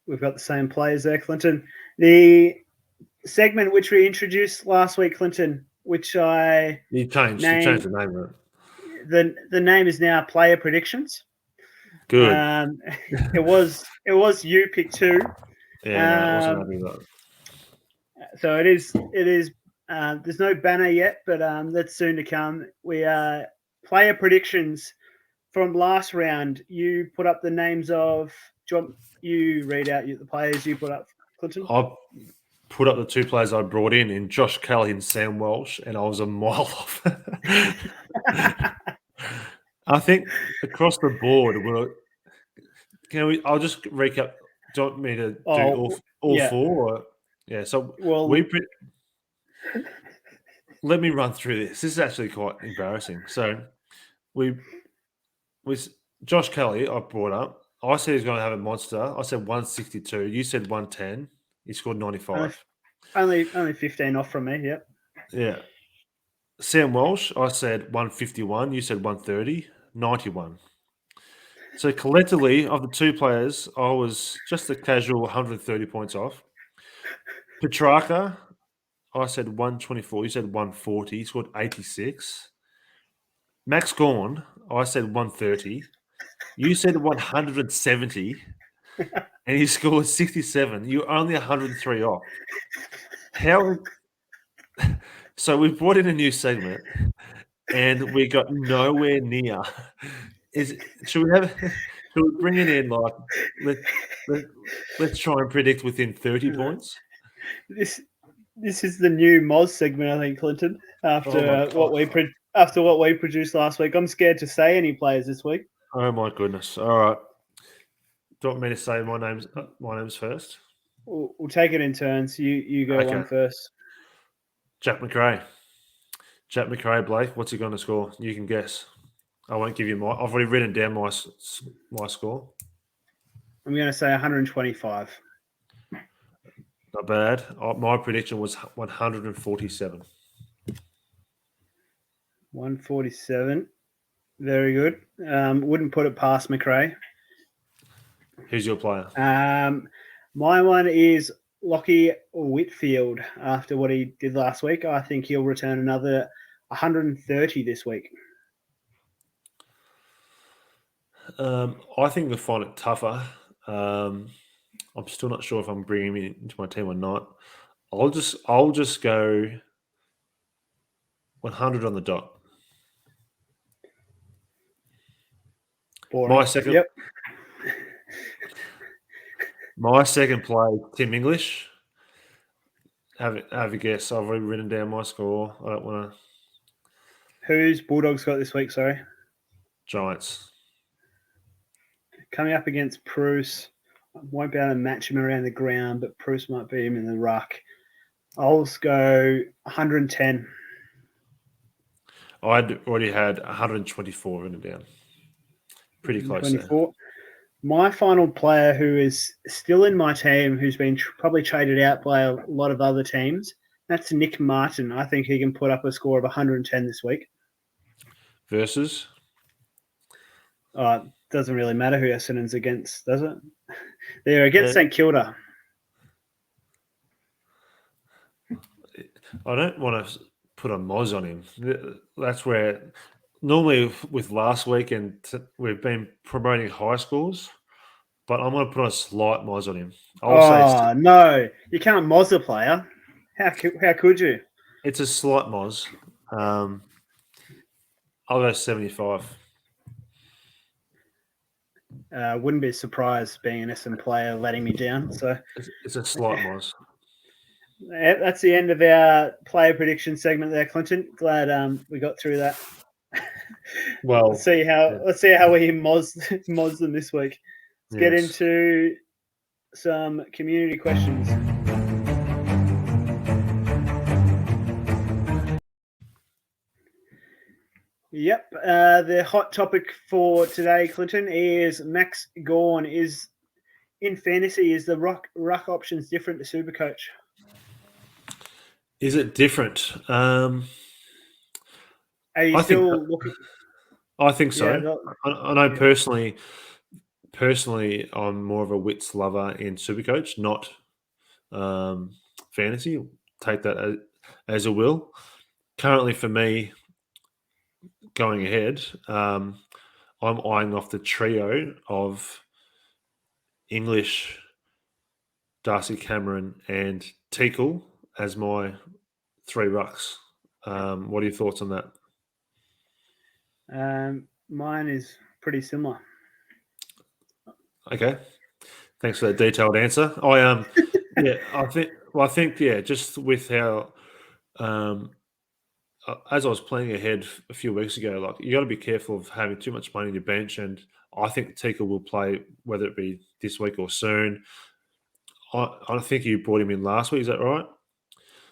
we've got the same players there, Clinton. The segment which we introduced last week, Clinton, which I you changed the name of it. The name is now Player Predictions. Good. It was you pick 2. Yeah, no, it wasn't happy with that. So it is. There's no banner yet, but that's soon to come. We player predictions from last round. You put up the names of. You read out the players you put up, Clinton. I put up the 2 players I brought in Josh Kelly and Sam Welsh, and I was a mile off. I think across the board, I'll just recap. Do you want me to do all 4? Or, yeah, so let me run through this. This is actually quite embarrassing. So Josh Kelly, I brought up. I said he's going to have a monster. I said 162. You said 110. He scored 95. Only 15 off from me. Yep. Yeah. Sam Welsh, I said 151. You said 130. 91. So collectively, of the 2 players, I was just a casual 130 points off. Petrarca, I said 124. You said 140. He scored 86. Max Gorn, I said 130. You said 170. And he scored 67. You're only 103 off. How? So we brought in a new segment, and we got nowhere near. Should we bring it in? Like let's try and predict within 30 points. This is the new Moz segment, I think, Clinton. After what we produced last week, I'm scared to say any players this week. Oh my goodness! All right. Do you want me to say my name's first? We'll take it in turns. You go on first. Jack McRae, Blake. What's he going to score? You can guess. I won't give you my. I've already written down my score. I'm going to say 125. Not bad. My prediction was 147. 147. Very good. Wouldn't put it past McRae. Who's your player? My one is Lockie Whitfield. After what he did last week, I think he'll return another 130 this week. I think they'll find it tougher. I'm still not sure if I'm bringing him into my team or not. I'll just go 100 on the dot. Boring. My second. Yep. My second play, Tim English. Have a guess. I've already written down my score. I don't want to. Who's Bulldogs got this week? Sorry. Giants. Coming up against Bruce. I won't be able to match him around the ground, but Bruce might beat him in the ruck. I'll go 110. I'd already had 124 written down. Pretty close there. My final player, who is still in my team, who's been probably traded out by a lot of other teams, that's Nick Martin. I think he can put up a score of 110 this week. Versus? Doesn't really matter who Essendon's against, does it? They're against St Kilda. I don't want to put a moz on him. That's where normally with last week and we've been promoting high scores, but I'm going to put a slight moz on him. I'll say Oh no, you can't moz a player. How could you? it's a slight moz. I'll go 75. Wouldn't be surprised being an SM player letting me down. So It's a slight moz. that's the end of our player prediction segment there, Clinton. Glad we got through that. Well, let's see how we moz them this week. Let's get into some community questions. Yep. The hot topic for today, Clinton, is Max Gawn. Is in fantasy, is the ruck options different to Supercoach? Is it different? Are you I think still looking? I think so. Yeah, I know personally, I'm more of a wits lover in Supercoach, not fantasy. Take that as a will. Currently, for me, going ahead, I'm eyeing off the trio of English, Darcy Cameron, and Teakle as my 3 rucks. What are your thoughts on that? mine is pretty similar. Okay, thanks for that detailed answer. Yeah, I think just with how as I was planning ahead a few weeks ago, like you got to be careful of having too much money in your bench, and I think Tika will play whether it be this week or soon. I think you brought him in last week. Is that right?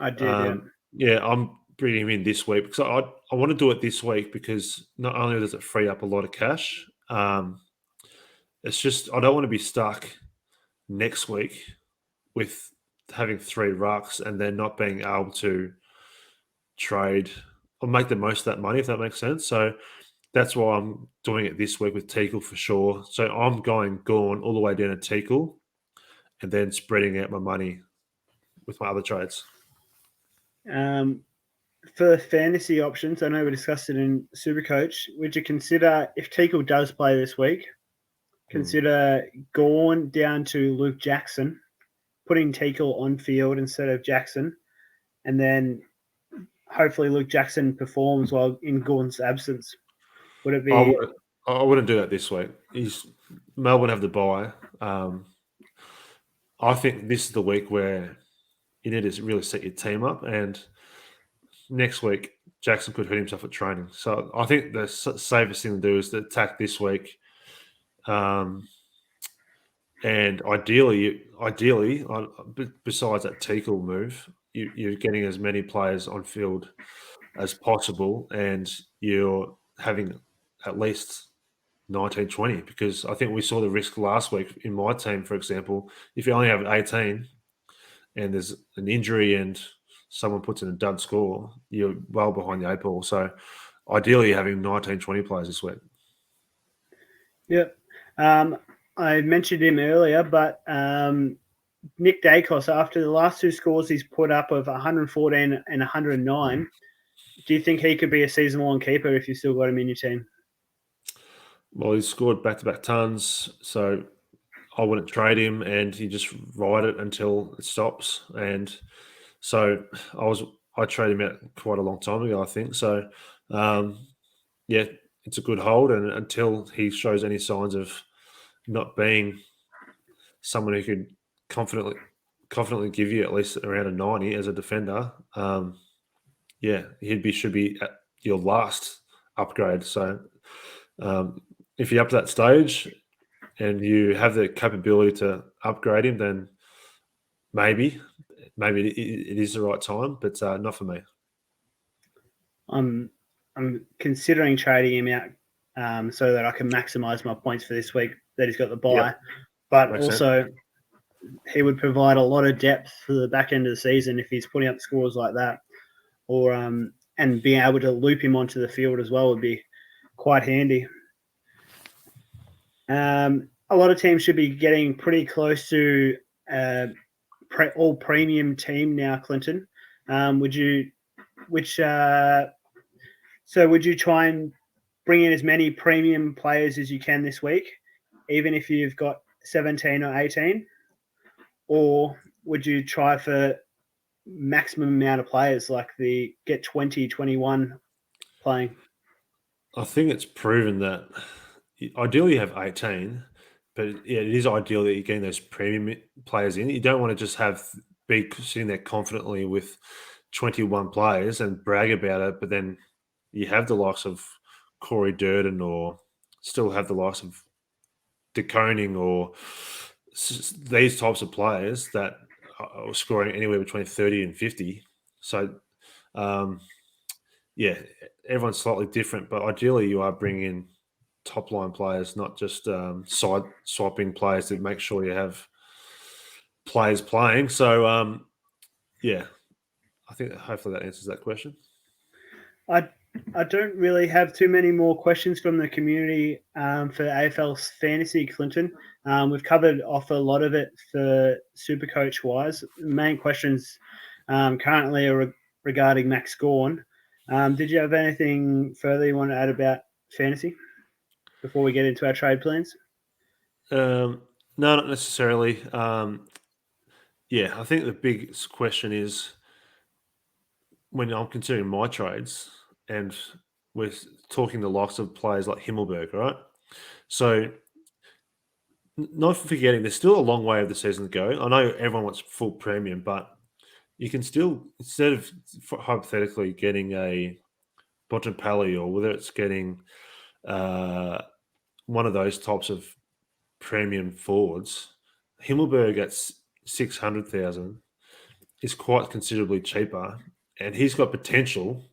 I did, yeah. Yeah, I'm bringing him in this week because I want to do it this week because not only does it free up a lot of cash, it's just I don't want to be stuck next week with having 3 rucks and then not being able to trade or make the most of that money, if that makes sense. So that's why I'm doing it this week with Teakle for sure. So I'm going Gorn all the way down to Teakle and then spreading out my money with my other trades. For fantasy options, I know we discussed it in Supercoach. Would you consider, if Teakle does play this week, consider Gorn down to Luke Jackson, putting Teakle on field instead of Jackson, and then hopefully Luke Jackson performs while in Gorn's absence? Would it be? I wouldn't do that this week. Melbourne have the bye. I think this is the week where you need to really set your team up, and next week Jackson could hurt himself at training. So I think the safest thing to do is to attack this week. And ideally, besides that Teakle move, you're getting as many players on field as possible, and you're having at least 19, 20, because I think we saw the risk last week in my team, for example. If you only have 18 and there's an injury and someone puts in a dud score, you're well behind the 8 ball. So ideally, you're having 19, 20 players this week. Yep. I mentioned him earlier, but Nick Dacos, after the last 2 scores he's put up of 114 and 109, do you think he could be a season-long keeper if you still got him in your team? Well, he's scored back-to-back tons, so I wouldn't trade him, and you just ride it until it stops. And so I traded him out quite a long time ago, I think. So yeah, it's a good hold, and until he shows any signs of not being someone who could confidently give you at least around a 90 as a defender, yeah, should be at your last upgrade. So if you're up to that stage and you have the capability to upgrade him, then maybe it is the right time, but not for me. I'm considering trading him out so that I can maximise my points for this week that he's got the bye. Yep. But Makes also, he would provide a lot of depth for the back end of the season if he's putting up scores like that, or and being able to loop him onto the field as well would be quite handy. A lot of teams should be getting pretty close to all premium team now, Clinton. would you try and bring in as many premium players as you can this week, even if you've got 17 or 18? Or would you try for maximum amount of players, like the get 20, 21 playing? I think it's proven that ideally you have 18, but yeah, it is ideal that you're getting those premium players in. You don't want to just be sitting there confidently with 21 players and brag about it, but then you have the likes of Corey Durden or still have the likes of DeConing or these types of players that are scoring anywhere between 30 and 50. So, um, yeah, everyone's slightly different, but ideally you are bringing in top line players, not just side swapping players to make sure you have players playing. So, yeah, I think hopefully that answers that question. I don't really have too many more questions from the community for AFL Fantasy, Clinton. We've covered off a lot of it for Supercoach wise. The main questions currently are regarding Max Gorn. Did you have anything further you want to add about fantasy before we get into our trade plans? No, not necessarily. Yeah, I think the biggest question is when I'm considering my trades, and we're talking the likes of players like Himmelberg, right? So, not forgetting, there's still a long way of the season to go. I know everyone wants full premium, but you can still, instead of hypothetically getting a Bontempelli or whether it's getting uh, one of those types of premium forwards, Himmelberg at 600,000 is quite considerably cheaper, and he's got potential.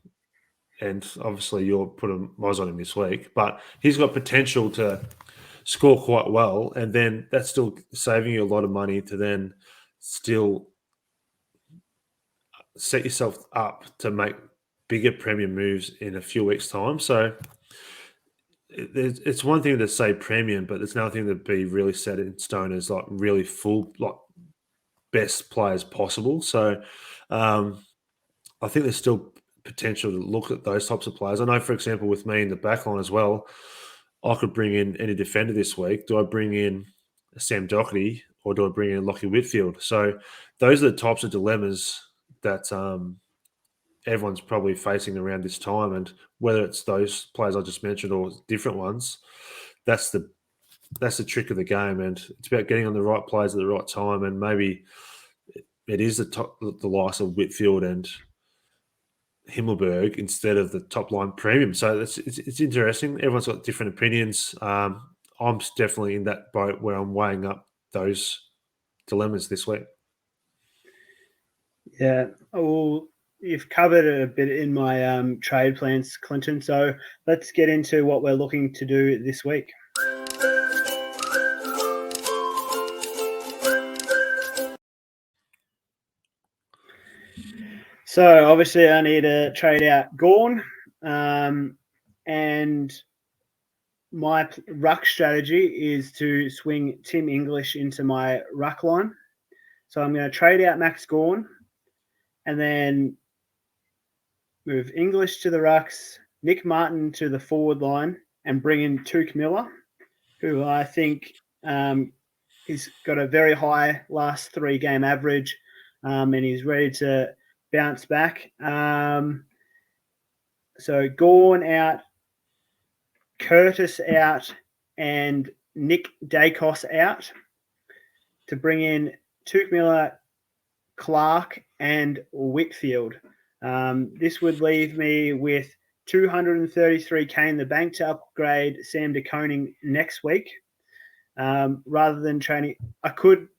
And obviously, you're putting Moz on him this week, but he's got potential to score quite well, and then that's still saving you a lot of money to then still set yourself up to make bigger premium moves in a few weeks' time. So it's one thing to say premium, but it's another thing to be really set in stone as like really full, like best players possible. So I think there's still potential to look at those types of players. I know, for example, with me in the backline as well, I could bring in any defender this week. Do I bring in Sam Doherty or do I bring in Lockie Whitfield? So those are the types of dilemmas that everyone's probably facing around this time. And whether it's those players I just mentioned or different ones, that's the trick of the game. And it's about getting on the right players at the right time. And maybe it is the likes of Whitfield and Himmelberg instead of the top line premium. So it's interesting. Everyone's got different opinions. I'm definitely in that boat where I'm weighing up those dilemmas this week. Yeah, well, you've covered it a bit in my trade plans, Clinton. So let's get into what we're looking to do this week. So obviously, I need to trade out Gorn, and my ruck strategy is to swing Tim English into my ruck line. So I'm going to trade out Max Gorn, and then move English to the rucks, Nick Martin to the forward line, and bring in Tuke Miller, who I think he's got a very high last 3-game average, and he's ready to bounce back. So Gorn out, Curtis out, and Nick Dacos out to bring in Tuke Miller, Clark, and Whitfield. This would leave me with 233k in the bank to upgrade Sam DeConing next week. Rather than trading, I could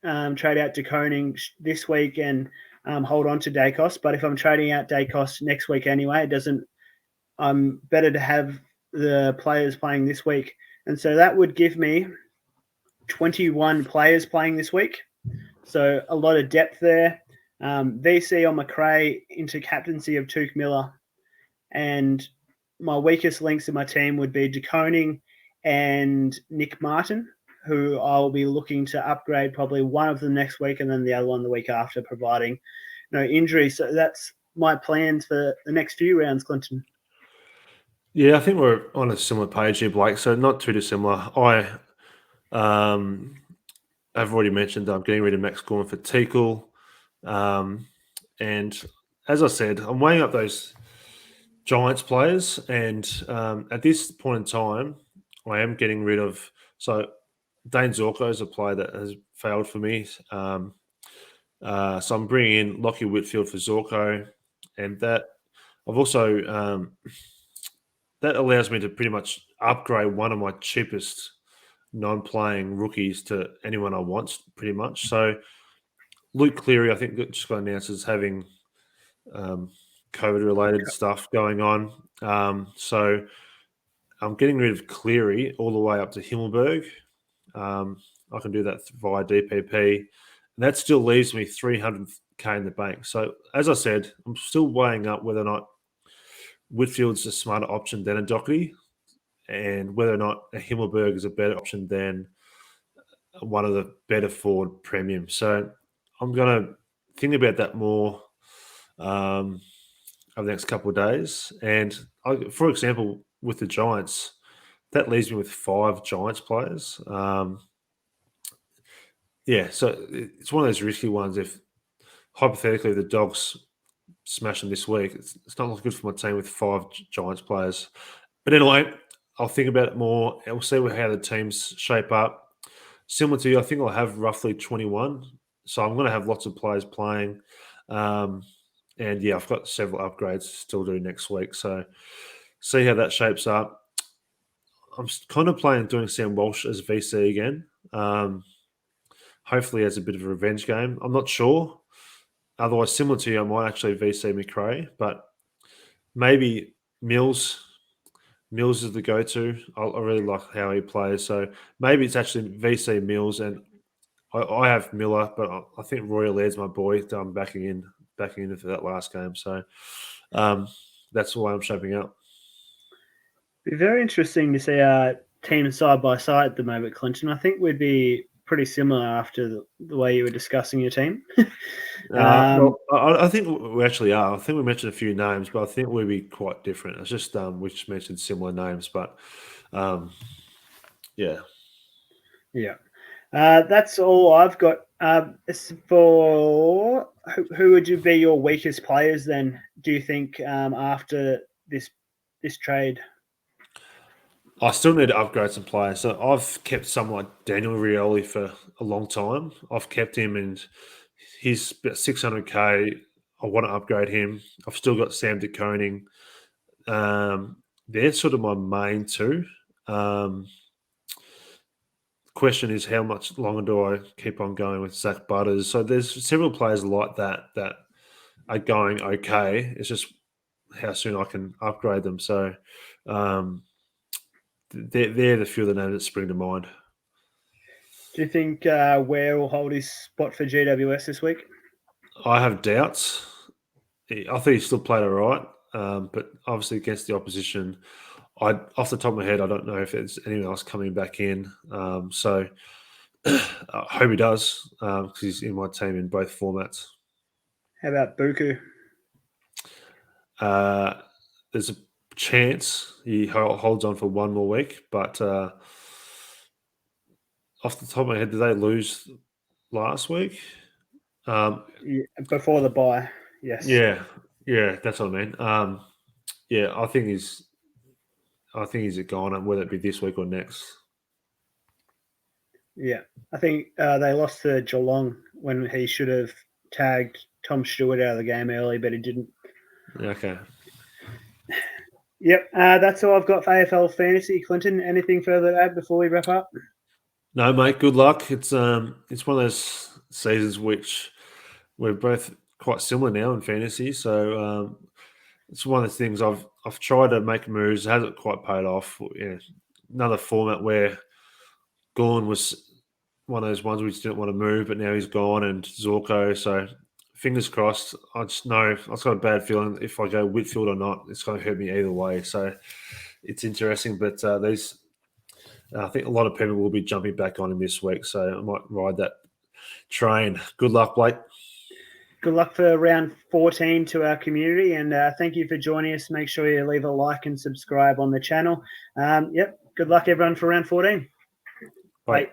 trade out DeConing this week and hold on to Dacos. But if I'm trading out Dacos next week anyway, it doesn't. I'm better to have the players playing this week, and so that would give me 21 players playing this week. So a lot of depth there. VC on McRae into captaincy of Tuke Miller. And my weakest links in my team would be DeConing and Nick Martin, who I'll be looking to upgrade probably one of them next week and then the other one the week after, providing no injury. So that's my plans for the next few rounds, Clinton. Yeah, I think we're on a similar page here, Blake. So not too dissimilar. I I've already mentioned I'm getting rid of Max Gorman for Teakle. And as I said, I'm weighing up those Giants players. And at this point in time, I am getting rid of. So Dane Zorko is a player that has failed for me. So I'm bringing in Lockie Whitfield for Zorko. And that I've also that allows me to pretty much upgrade one of my cheapest non-playing rookies to anyone I want, pretty much. So Luke Cleary, I think, just got announced as having COVID-related stuff going on. So I'm getting rid of Cleary all the way up to Himmelberg. I can do that via DPP. And that still leaves me 300k in the bank. So as I said, I'm still weighing up whether or not Whitfield's a smarter option than a Doherty, and whether or not a Himmelberg is a better option than one of the better forward premium. So I'm going to think about that more over the next couple of days. And for example, with the Giants, that leaves me with 5 Giants players. Yeah, so it's one of those risky ones. If hypothetically the Dogs smash them this week, it's not looking good for my team with 5 Giants players. But anyway, I'll think about it more. And we'll see how the teams shape up. Similar to you, I think I'll have roughly 21. So I'm going to have lots of players playing. And yeah, I've got several upgrades to still do next week. So see how that shapes up. I'm kind of playing doing Sam Walsh as VC again. Hopefully as a bit of a revenge game. I'm not sure. Otherwise, similar to you, I might actually VC McRae, but maybe Mills. Mills is the go-to. I really like how he plays. So maybe it's actually VC Mills, and I have Miller, but I think Roy Laird's my boy. I'm backing in for that last game. So that's the way I'm shaping up. Be very interesting to see our teams side by side at the moment, Clinton. I think we'd be pretty similar after the way you were discussing your team. Well, I think we actually are. I think we mentioned a few names, but I think we'd be quite different. It's just we just mentioned similar names, but yeah. Yeah. That's all I've got. As for who would you be your weakest players then? Do you think after this trade? I still need to upgrade some players. So I've kept someone like Daniel Rioli for a long time. I've kept him, and he's about 600k. I want to upgrade him. I've still got Sam De Koning. They're sort of my main two. Question is, how much longer do I keep on going with Zach Butters? So there's several players like that are going okay. It's just how soon I can upgrade them. So they're the few of the names that spring to mind. Do you think Ware will hold his spot for GWS this week? I have doubts. I think he still played all right, but obviously against the opposition, off the top of my head, I don't know if there's anyone else coming back in. So I hope he does because he's in my team in both formats. How about Buku? There's a chance he holds on for one more week, but off the top of my head, did they lose last week? Before the bye, yes. Yeah, that's what I mean. Yeah, I think he's gone, whether it be this week or next. Yeah, I think they lost to Geelong when he should have tagged Tom Stewart out of the game early, but he didn't. Okay. Yep, that's all I've got for AFL Fantasy. Clinton, anything further to add before we wrap up? No, mate. Good luck. It's one of those seasons which we're both quite similar now in fantasy. So it's one of the things I've tried to make moves. It hasn't quite paid off. Yeah, another format where Gorn was one of those ones we just didn't want to move, but now he's gone, and Zorko. So fingers crossed. I just know I've got a bad feeling if I go Whitfield or not, it's going to hurt me either way. So it's interesting, but I think a lot of people will be jumping back on him this week, so I might ride that train. Good luck, Blake. good luck for round 14 to our community, and thank you for joining us. Make sure you leave a like and subscribe on the channel. Yep, good luck everyone for round 14. Bye. Bye.